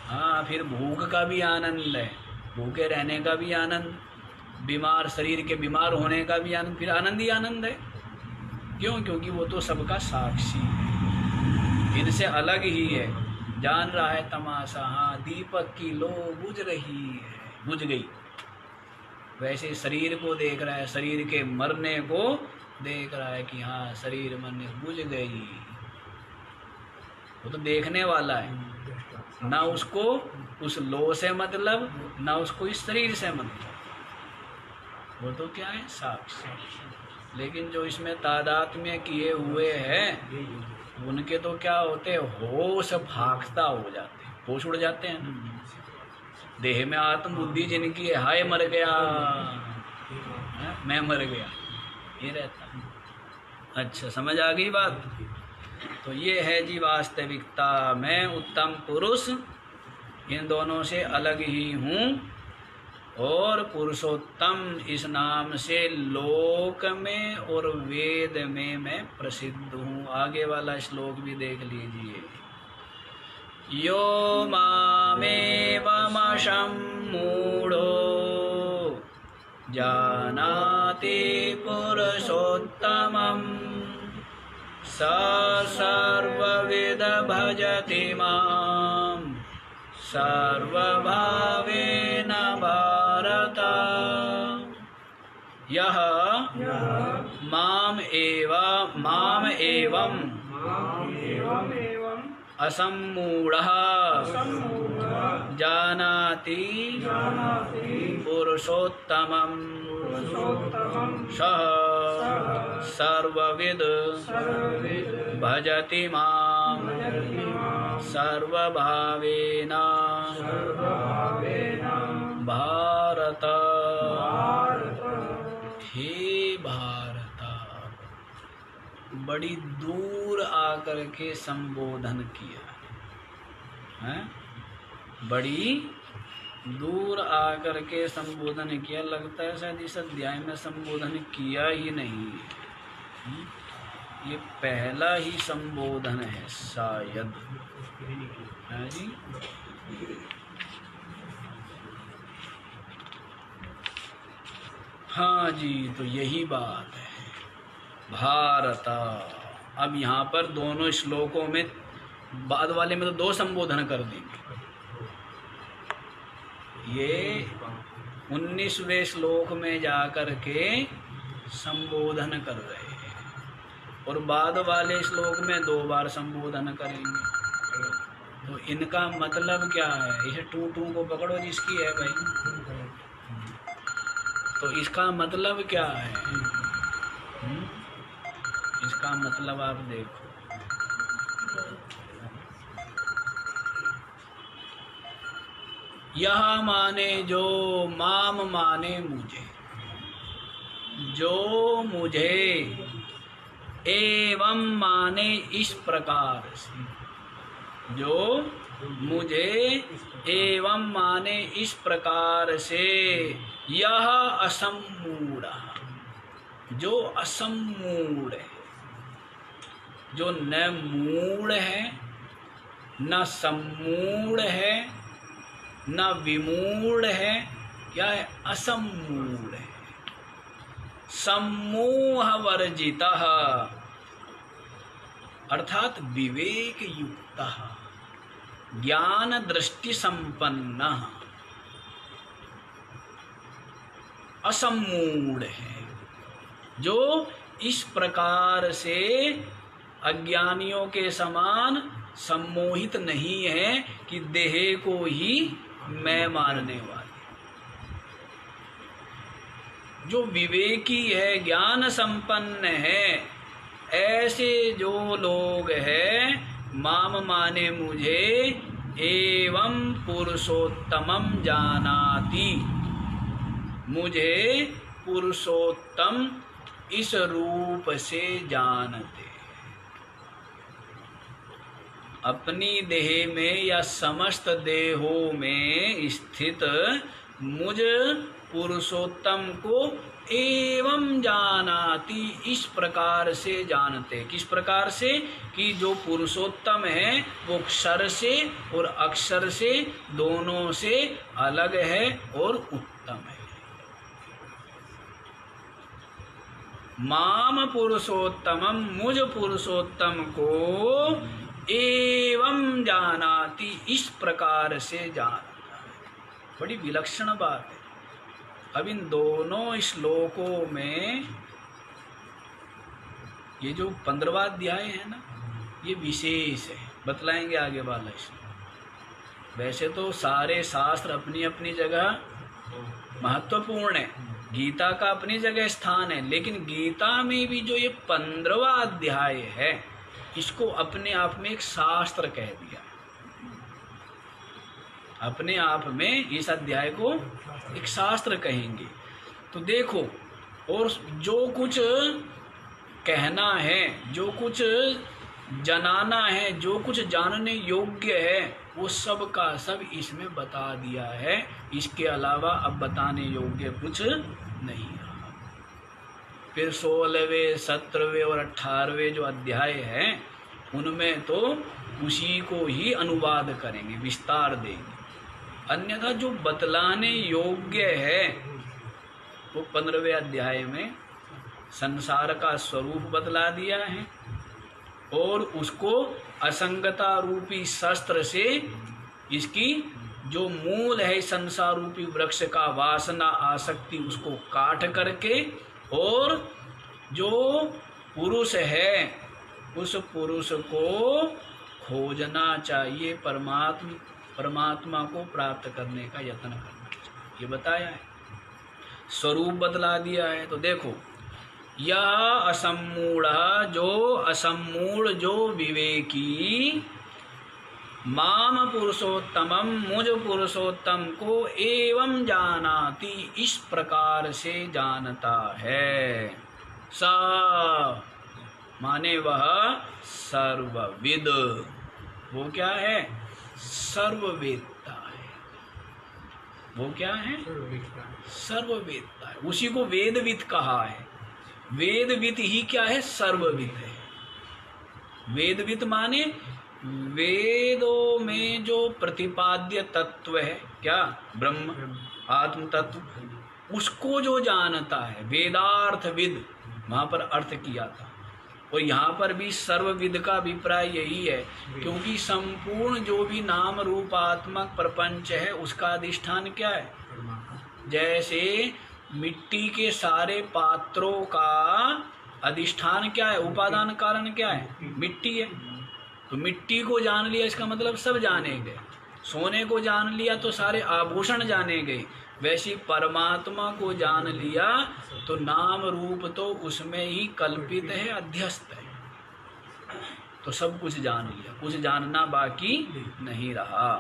हाँ, फिर भूख का भी आनंद है, भूखे रहने का भी आनंद, बीमार शरीर के बीमार होने का भी आनंद, फिर आनंद ही आनंद है। क्यों? क्योंकि वो तो सबका साक्षी है, इनसे अलग ही है, जान रहा है तमाशा। हाँ, दीपक की लो बुझ रही है, बुझ गई। वैसे शरीर को देख रहा है, शरीर के मरने को देख रहा है कि हाँ शरीर मरने बुझ गई। वो तो देखने वाला है, ना उसको उस लो से मतलब, ना उसको इस शरीर से मतलब। वो तो क्या है, साक्षी। लेकिन जो इसमें तादात्म्य किए हुए हैं, उनके तो क्या होते, होश भागता हो जाते, होश उड़ जाते हैं ना। देह में आत्म बुद्धि जिनकी है, हाय मर गया, मैं मर गया, ये रहता। अच्छा, समझ आ गई बात? तो ये है जी वास्तविकता। मैं उत्तम पुरुष इन दोनों से अलग ही हूँ, और पुरुषोत्तम इस नाम से लोक में और वेद में मैं प्रसिद्ध हूँ। आगे वाला श्लोक भी देख लीजिए। यो मामेवमशं मूढो जानाति पुरुषोत्तमं स सर्वविद भजति मां सर्वभावेन भारत। यह माम एवं असम्मूढ़ः जानाति पुरुषोत्तमं सः सर्वविद भजति मां सर्वभावेन भारत। हे भारत, बड़ी दूर आकर के संबोधन किया है, बड़ी दूर आकर के संबोधन किया। लगता है शायद इस अध्याय में संबोधन किया ही नहीं है, ये पहला ही संबोधन है शायद, है जी। हाँ जी, तो यही बात है भारत। अब यहाँ पर दोनों श्लोकों में, बाद वाले में तो दो संबोधन कर देंगे, ये 19वें श्लोक में जाकर के संबोधन कर रहे हैं, और बाद वाले श्लोक में 2 बार संबोधन करेंगे। तो इनका मतलब क्या है? इसे टू को पकड़ो जिसकी है भाई। तो इसका मतलब क्या है? इसका मतलब आप देखो, यह माने जो, माम माने मुझे, जो मुझे, एवं माने इस प्रकार से, जो मुझे एवं माने इस प्रकार से, यह असम्मूढ़, जो असम्मूढ़ है, जो न मूढ़ है, न सम्मूढ़ है, न विमूढ़ है, क्या है? असम्मूढ़ है। सम्मोह वर्जितः, अर्थात विवेक युक्त, ज्ञान दृष्टि संपन्न, असम्मूढ़ है, जो इस प्रकार से अज्ञानियों के समान सम्मोहित नहीं है कि देह को ही मैं मानने वाले। जो विवेकी है, ज्ञान संपन्न है, ऐसे जो लोग हैं, माम माने मुझे, एवं पुरुषोत्तमं जानाति, मुझे पुरुषोत्तम इस रूप से जानते। अपनी देह में या समस्त देहों में स्थित मुझ पुरुषोत्तम को एवं जानाति, इस प्रकार से जानते। किस प्रकार से? कि जो पुरुषोत्तम है वो क्षर से और अक्षर से दोनों से अलग है और उत्तम है। माम पुरुषोत्तमम, मुझ पुरुषोत्तम को एवं जानाति, इस प्रकार से जानता है। बड़ी विलक्षण बात है। अब इन दोनों श्लोकों में ये जो 15वां अध्याय है ना, ये विशेष है, बतलाएंगे आगे वाला श्लोक। वैसे तो सारे शास्त्र अपनी अपनी जगह महत्वपूर्ण है, गीता का अपनी जगह स्थान है, लेकिन गीता में भी जो ये 15वां अध्याय है, इसको अपने आप में एक शास्त्र कह दिया। अपने आप में इस अध्याय को एक शास्त्र कहेंगे। तो देखो, और जो कुछ कहना है, जो कुछ जनाना है, जो कुछ जानने योग्य है, वो सब का सब इसमें बता दिया है। इसके अलावा अब बताने योग्य कुछ नहीं रहा। फिर 16वें, 17वें और 18वें जो अध्याय हैं, उनमें तो उसी को ही अनुवाद करेंगे, विस्तार देंगे। अन्यथा जो बतलाने योग्य है वो 15वें अध्याय में संसार का स्वरूप बतला दिया है, और उसको असंगता रूपी शस्त्र से इसकी जो मूल है संसार रूपी वृक्ष का, वासना आसक्ति, उसको काट करके, और जो पुरुष है उस पुरुष को खोजना चाहिए, परमात्मा को प्राप्त करने का यत्न करना चाहिए, ये बताया है। स्वरूप बतला दिया है। तो देखो, यह असम्मूढ़, जो असम्मूढ़, जो विवेकी, माम पुरुषोत्तमम, मुझ पुरुषोत्तम को एवं जानाति, इस प्रकार से जानता है। स माने वह सर्वविद, वो क्या है? सर्ववेदता है। वो क्या है? सर्ववेदता है। उसी को वेदविद कहा है। वेदविद ही क्या है? सर्वविद है। वेदविद माने वेदों में जो प्रतिपाद्य तत्व है, क्या? ब्रह्म, आत्म तत्व, उसको जो जानता है, वेदार्थविद, वहां पर अर्थ किया था। और यहाँ पर भी सर्वविद का अभिप्राय यही है, क्योंकि संपूर्ण जो भी नाम रूपात्मक प्रपंच है, उसका अधिष्ठान क्या है? जैसे मिट्टी के सारे पात्रों का अधिष्ठान क्या है? उपादान कारण क्या है? मिट्टी है। तो मिट्टी को जान लिया, इसका मतलब सब जाने गए। सोने को जान लिया तो सारे आभूषण जाने गए। वैसे परमात्मा को जान लिया तो नाम रूप तो उसमें ही कल्पित है, अध्यस्त है, तो सब कुछ जान लिया, कुछ जानना बाकी नहीं रहा।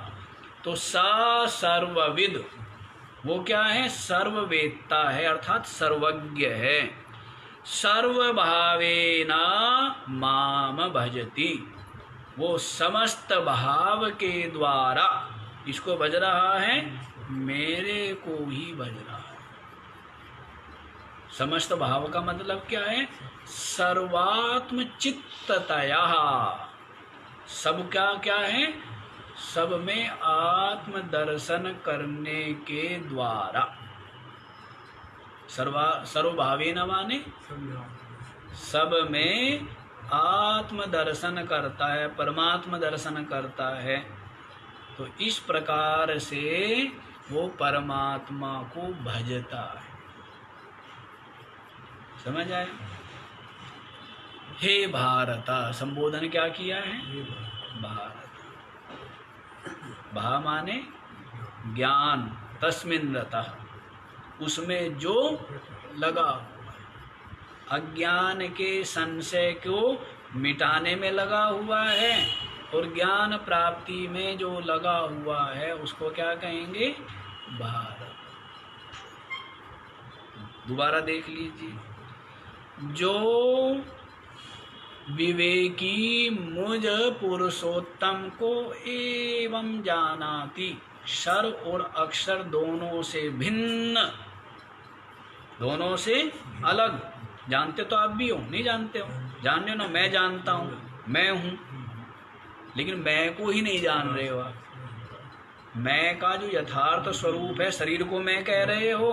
तो सा सर्वविद, वो क्या है? सर्ववेत्ता है, अर्थात सर्वज्ञ है। सर्वभावेन माम भजति, वो समस्त भाव के द्वारा इसको भज रहा है, मेरे को ही भज रहा है। समस्त भाव का मतलब क्या है? सर्वात्म चित्ततया, सब क्या क्या है? सब में आत्म दर्शन करने के द्वारा। सर्वभावेन माने सब में आत्म दर्शन करता है, परमात्मा दर्शन करता है। तो इस प्रकार से वो परमात्मा को भजता है। समझ आया? हे भारत, संबोधन क्या किया है? भारत। भा माने ज्ञान, तस्मिन् रतः, उसमें जो लगा हुआ है, अज्ञान के संशय को मिटाने में लगा हुआ है, और ज्ञान प्राप्ति में जो लगा हुआ है उसको क्या कहेंगे? भारत। दोबारा देख लीजिए, जो विवेकी मुझ पुरुषोत्तम को एवं जानाति, क्षर और अक्षर दोनों से भिन्न, दोनों से अलग। जानते तो आप भी हो, नहीं जानते हो? जानते हो ना, मैं जानता हूँ, मैं हूँ, लेकिन मैं को ही नहीं जान रहे हो आप। मैं का जो यथार्थ स्वरूप है, शरीर को मैं कह रहे हो,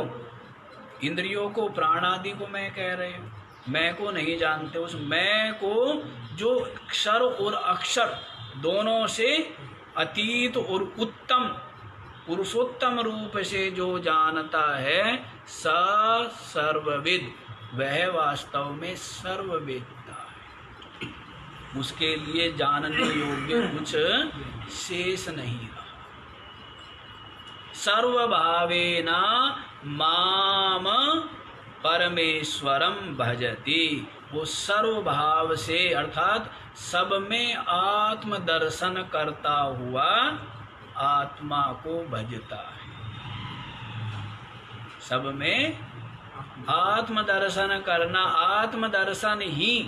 इंद्रियों को, प्राण आदि को मैं कह रहे हो, मैं को नहीं जानते। उस मैं को जो क्षर और अक्षर दोनों से अतीत और उत्तम पुरुषोत्तम रूप से जो जानता है, स सर्वविद, वह वास्तव में सर्ववेदता है। उसके लिए जानने योग्य कुछ शेष नहीं रहा। सर्वभावेन माम परमेश्वरम भजति, वो सर्वभाव से अर्थात सब में आत्म दर्शन करता हुआ आत्मा को भजता है। सब में आत्म दर्शन करना, आत्म दर्शन ही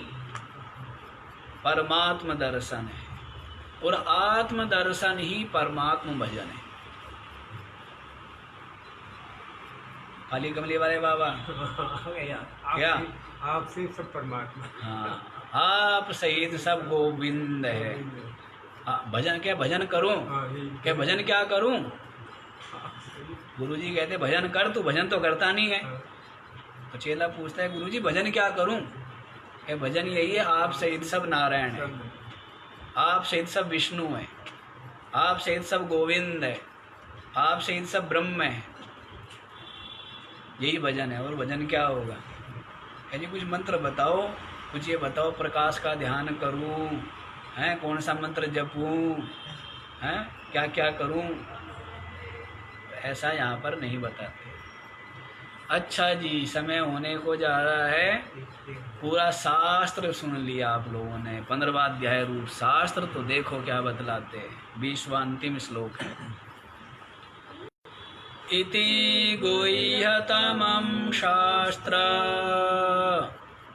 परमात्म दर्शन है, और आत्म दर्शन ही परमात्म भजन है। खाली कमली वाले बाबा क्या? आप से सब परमात्मा। हाँ, आप सहित सब गोविंद है। भजन क्या? भजन करूं क्या? भजन क्या करूं? गुरुजी कहते भजन कर, तू भजन तो करता नहीं है। तो चेला पूछता है, गुरुजी भजन क्या करूं? क्या भजन यही है, आप सहित सब नारायण है, आप सहित सब विष्णु है, आप सहित सब गोविंद है, आप सहित सब ब्रह्म है, यही भजन है। और भजन क्या होगा? जी कुछ मंत्र बताओ, कुछ ये बताओ, प्रकाश का ध्यान करूं, हैं कौन सा मंत्र जपूं, हैं क्या क्या करूं? ऐसा यहाँ पर नहीं बताते। अच्छा जी, समय होने को जा रहा है। पूरा शास्त्र सुन लिया आप लोगों ने, 15वां अध्याय रूप शास्त्र। तो देखो क्या बतलाते हैं। 20वां अंतिम श्लोक है। इति गुह्यतमं शास्त्र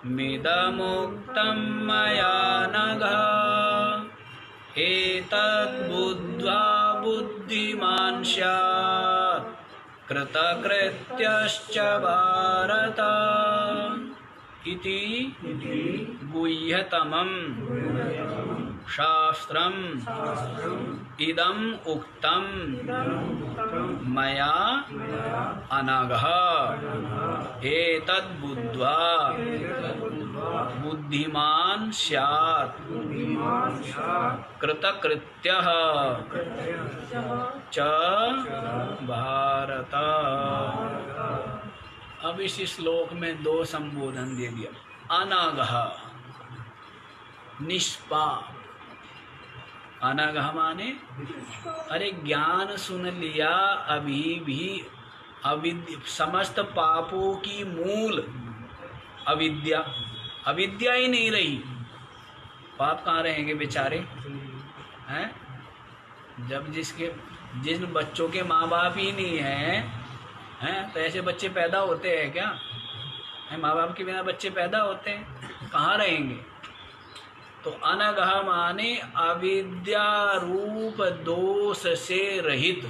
मिदमुक्तं मया नघ, एतद्बुद्ध्वा बुद्धिमान् स्यात् कृतकृत्यश्च भारत। इति गुह्यतमं शास्त्रम् इदम् उक्तं मया अनघः, एतद्बुद्ध्वा बुद्धिमान् स्यात् कृतकृत्यः च भारत। अब इस श्लोक में दो संबोधन दे दिया। अनघः, निष्पाप। अनघः माने अरे ज्ञान सुन लिया, अभी भी अविद्या, समस्त पापों की मूल अविद्या, अविद्या ही नहीं रही। पाप कहाँ रहेंगे बेचारे, हैं? जब जिन बच्चों के माँ बाप ही नहीं हैं, तो ऐसे बच्चे पैदा होते हैं क्या? माँ बाप के बिना बच्चे पैदा होते हैं, कहाँ रहेंगे? तो अनघः माने अविद्या रूप दोष से रहित,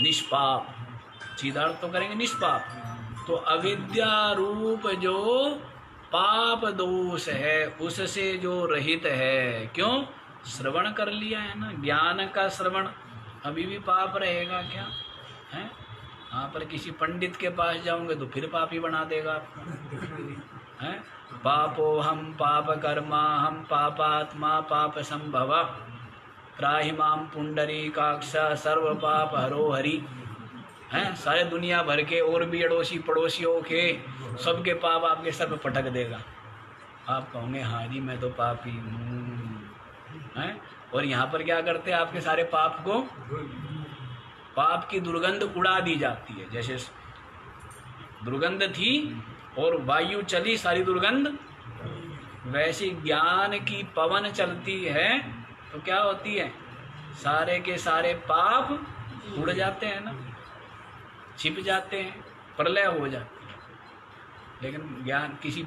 निष्पाप। सीधार्थ तो करेंगे निष्पाप। तो अविद्या रूप जो पाप दोष है उससे जो रहित है। क्यों? श्रवण कर लिया है ना, ज्ञान का श्रवण। अभी भी पाप रहेगा क्या? हैं? यहाँ पर किसी पंडित के पास जाओगे तो फिर पापी बना देगा आपको। हैं? पापो हम पाप कर्मा हम पापात्मा पाप संभव, त्राहि माम पुंडरीकाक्ष सर्व पाप हरो हरि। हैं? सारे दुनिया भर के और भी अड़ोसी पड़ोसियों के सबके पाप आपके सर पर पटक देगा। आप कहोगे हाँ जी मैं तो पापी हूँ। हैं? और यहाँ पर क्या करते हैं? आपके सारे पाप को, पाप की दुर्गंध उड़ा दी जाती है। जैसे दुर्गंध थी और वायु चली सारी दुर्गंध। वैसे ज्ञान की पवन चलती है तो क्या होती है, सारे के सारे पाप उड़ जाते हैं ना, छिप जाते हैं, प्रलय हो जाती है। लेकिन ज्ञान किसी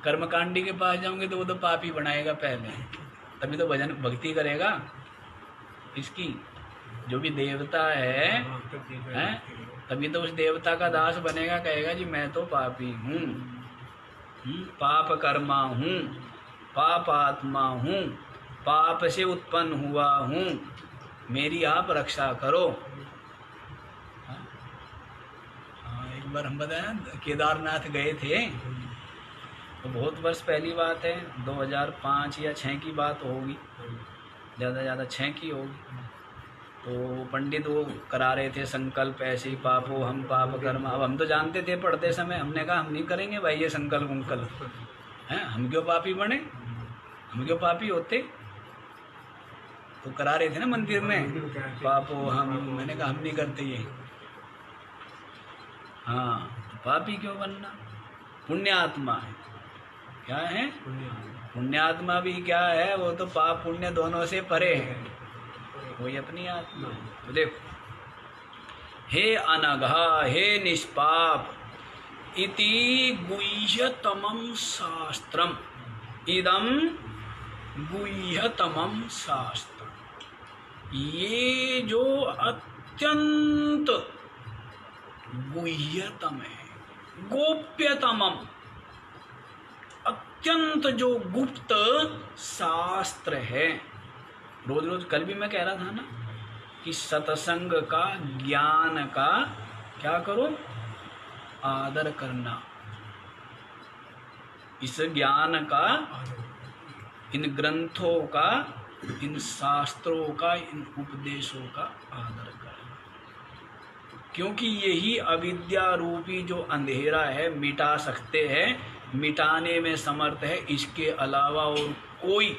कर्मकांडी के पास जाओगे तो वो तो पाप ही बनाएगा पहले, तभी तो भजन भक्ति करेगा। इसकी जो भी देवता है तभी तो उस देवता का दास बनेगा, कहेगा जी मैं तो पापी हूँ, पाप कर्मा हूँ, पाप आत्मा हूँ, पाप से उत्पन्न हुआ हूँ, मेरी आप रक्षा करो। एक बार हम बताया केदारनाथ गए थे, तो बहुत वर्ष पहली बात है, 2005 या 6 की बात होगी, ज़्यादा 6 की होगी। तो पंडित वो करा रहे थे संकल्प, ऐसे ही पापो हम पाप कर्म। अब हम तो जानते थे पढ़ते समय, हमने कहा हम नहीं करेंगे भाई ये संकल्प उंकल्प हैं, हम क्यों पापी बने, हम क्यों पापी होते। तो करा रहे थे ना मंदिर में पापो हम, मैंने कहा हम नहीं करते ये। हाँ, तो पापी क्यों बनना, पुण्यात्मा है। क्या है पुण्यात्मा भी क्या है, वो तो पाप पुण्य दोनों से परे है, वही अपनी आत्मा। तो देखो, हे अनघा हे निष्पाप इति गुह्यतमं शास्त्रम, इदम गुह्यतमं शास्त्रम। ये जो अत्यंत गुह्यतम है, गोप्यतमम, अत्यंत जो गुप्त शास्त्र है। रोज रोज कल भी मैं कह रहा था ना कि सत्संग का, ज्ञान का क्या करो, आदर करना। इस ज्ञान का, इन ग्रंथों का, इन शास्त्रों का, इन उपदेशों का आदर करना, क्योंकि यही अविद्या रूपी जो अंधेरा है मिटा सकते हैं, मिटाने में समर्थ है। इसके अलावा और कोई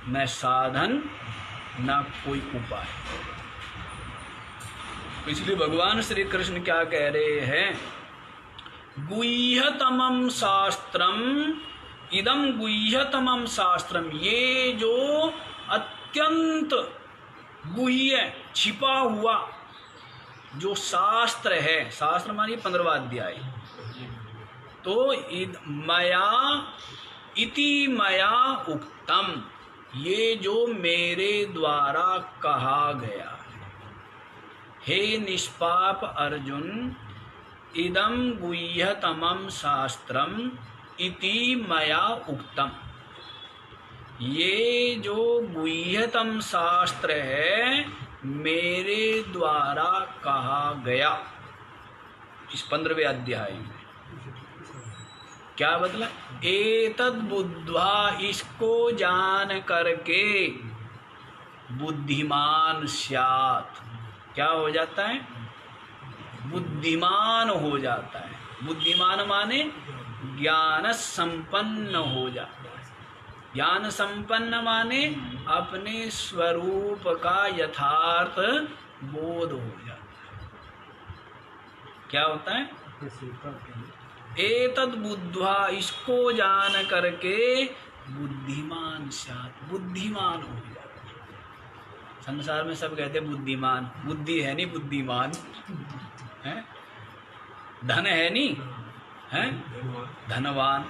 न साधन न कोई उपाय। इसलिए भगवान श्री कृष्ण क्या कह रहे हैं, गुह्यतमं शास्त्रम, इदम गुह्यतमं शास्त्रम। ये जो अत्यंत गुह्य छिपा हुआ जो शास्त्र है, शास्त्र मानिए 15वां अध्याय, तो मया इति मया उक्तम, ये जो मेरे द्वारा कहा गया है। हे निष्पाप अर्जुन, इदम गुह्यतमं शास्त्रम इति मया उक्तम। ये जो गुह्यतम शास्त्र है मेरे द्वारा कहा गया। इस 15वें अध्याय में क्या बदला, एतद बुद्ध्वा, इसको जान करके, बुद्धिमान स्यात्, क्या हो जाता है, बुद्धिमान हो जाता है। बुद्धिमान माने ज्ञान संपन्न हो जाता है। ज्ञान संपन्न माने अपने स्वरूप का यथार्थ बोध हो जाता है। क्या होता है, एतद बुद्ध्वा, इसको जान करके, बुद्धिमान स्यात्, बुद्धिमान हो जाता है। संसार में सब कहते बुद्धिमान, बुद्धि है नहीं बुद्धिमान है, धन है नहीं है धनवान,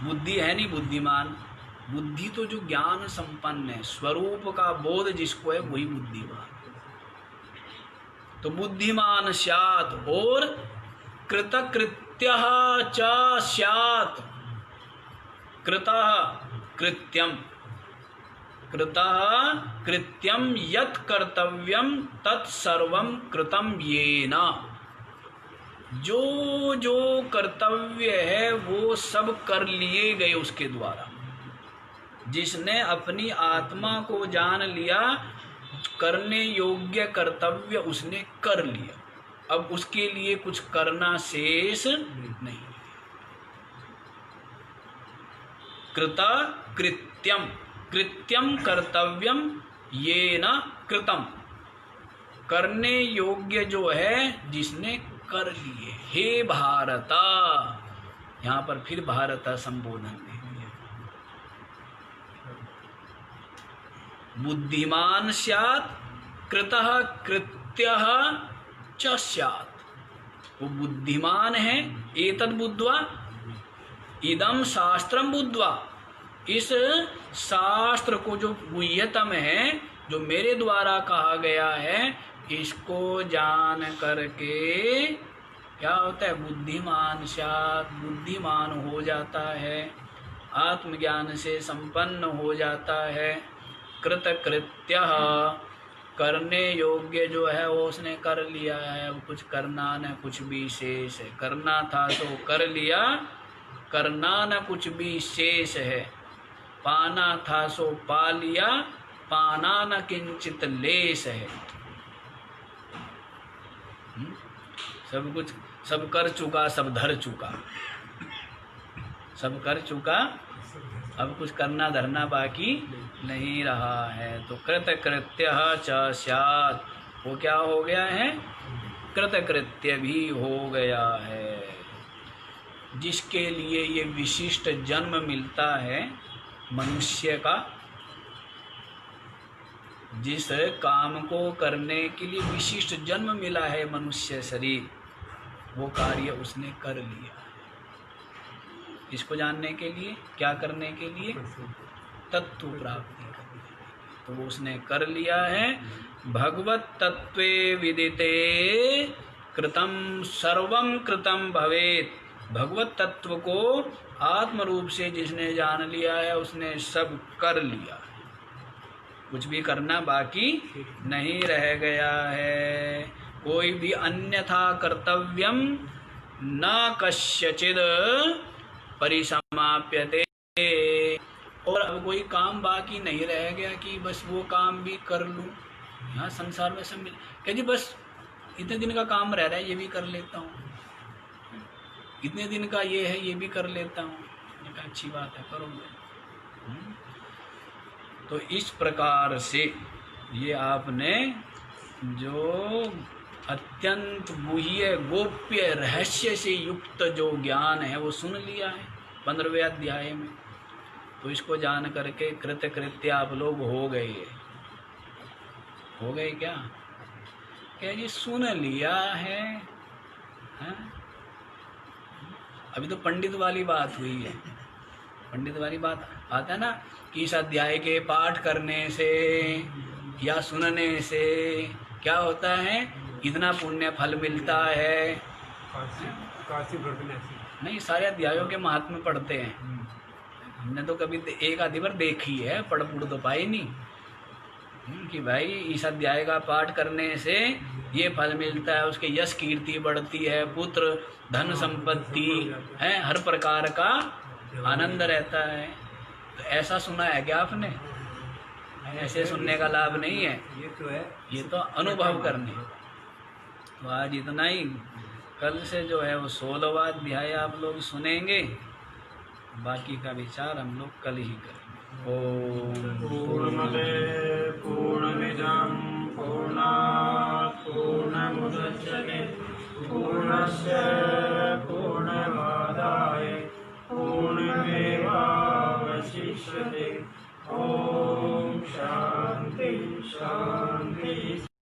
बुद्धि है नहीं बुद्धिमान। बुद्धि तो जो ज्ञान संपन्न है, स्वरूप का बोध जिसको है, वही बुद्धिमान। तो बुद्धिमान स्यात्, और कृतकृत्यः च स्यात्, कृतः कृत्यम, कृतः कृत्यम यत् कर्तव्यम तत्सर्वं कृतं येन। जो जो कर्तव्य है वो सब कर लिए गए उसके द्वारा। जिसने अपनी आत्मा को जान लिया, करने योग्य कर्तव्य उसने कर लिया, अब उसके लिए कुछ करना शेष नहीं। कृता कृत्यम, कृत्यम कर्तव्यम येन कृतम, करने योग्य जो है जिसने कर लिए। हे भारता, यहाँ पर फिर भारता संबोधन दे दिया। बुद्धिमान स्यात् कृतः कृत्यः च स्यात्। वो बुद्धिमान है, एतद् बुद्ध्वा, इदम शास्त्रम बुद्ध्वा, इस शास्त्र को जो गुह्यतम है, जो मेरे द्वारा कहा गया है, इसको जान करके क्या होता है? बुद्धिमान स्यात्, बुद्धिमान हो जाता है, आत्मज्ञान से संपन्न हो जाता है। कृतकृत्यः, करने योग्य जो है वो उसने कर लिया है, अब कुछ करना न कुछ भी शेष है। करना था तो कर लिया, करना न कुछ भी शेष है। पाना था सो पा लिया, पाना न किंचित लेश है। सब कुछ, सब कर चुका, सब धर चुका, सब कर चुका, अब कुछ करना धरना बाकी नहीं रहा है। तो कृतकृत्यः च स्यात्, वो क्या हो गया है? कृतकृत्य भी हो गया है। जिसके लिए ये विशिष्ट जन्म मिलता है मनुष्य का, जिस काम को करने के लिए विशिष्ट जन्म मिला है मनुष्य शरीर, वो कार्य उसने कर लिया। इसको जानने के लिए, क्या करने के लिए? तत्व प्राप्ति करने के लिए। तो वो उसने कर लिया है। भगवत तत्वे विदिते कृतम सर्वम कृतम भवेत्। भगवत तत्व को आत्म रूप से जिसने जान लिया है, उसने सब कर लिया, कुछ भी करना बाकी नहीं रह गया है। कोई भी अन्यथा कर्तव्यम न कस्यचिद परिसमाप्यते। और अब कोई काम बाकी नहीं रह गया कि बस वो काम भी कर लूं। यहाँ संसार में सब मिल कह जी बस इतने दिन का काम रह रहा है, ये भी कर लेता हूँ, इतने दिन का ये है, ये भी कर लेता हूँ। अच्छी बात है, करोगे। तो इस प्रकार से ये आपने जो अत्यंत गुह्य गोप्य रहस्य से युक्त जो ज्ञान है वो सुन लिया है 15वें अध्याय में। तो इसको जान करके कृतकृत्य आप लोग हो गए। हो गए क्या? क्या जी सुन लिया है, हाँ? अभी तो पंडित वाली बात हुई है। पंडित वाली बात आता है ना कि इस अध्याय के पाठ करने से या सुनने से क्या होता है, इतना पुण्य फल मिलता है। काशी नहीं, सारे अध्यायों के महात्म्य पढ़ते हैं। हमने तो कभी एक आधी बार देखी है, पढ़ तो पाई नहीं कि भाई इस अध्याय का पाठ करने से ये फल मिलता है, उसके यश कीर्ति बढ़ती है, पुत्र धन संपत्ति है, हर प्रकार का आनंद रहता है। तो ऐसा सुना है क्या आपने? ऐसे सुनने का लाभ नहीं है, ये तो है, ये तो अनुभव करने। तो आज इतना ही। कल से जो है वो 16वां अध्याय आप लोग सुनेंगे, बाकी का विचार हम लोग कल ही करेंगे। ओम पूर्णमदे पूर्णमिदं पूर्णात् पूर्णमुदच्यते पूर्णस्य पूर्णमादाय पूर्णमेवावशिष्यते। ओम शांति शांति।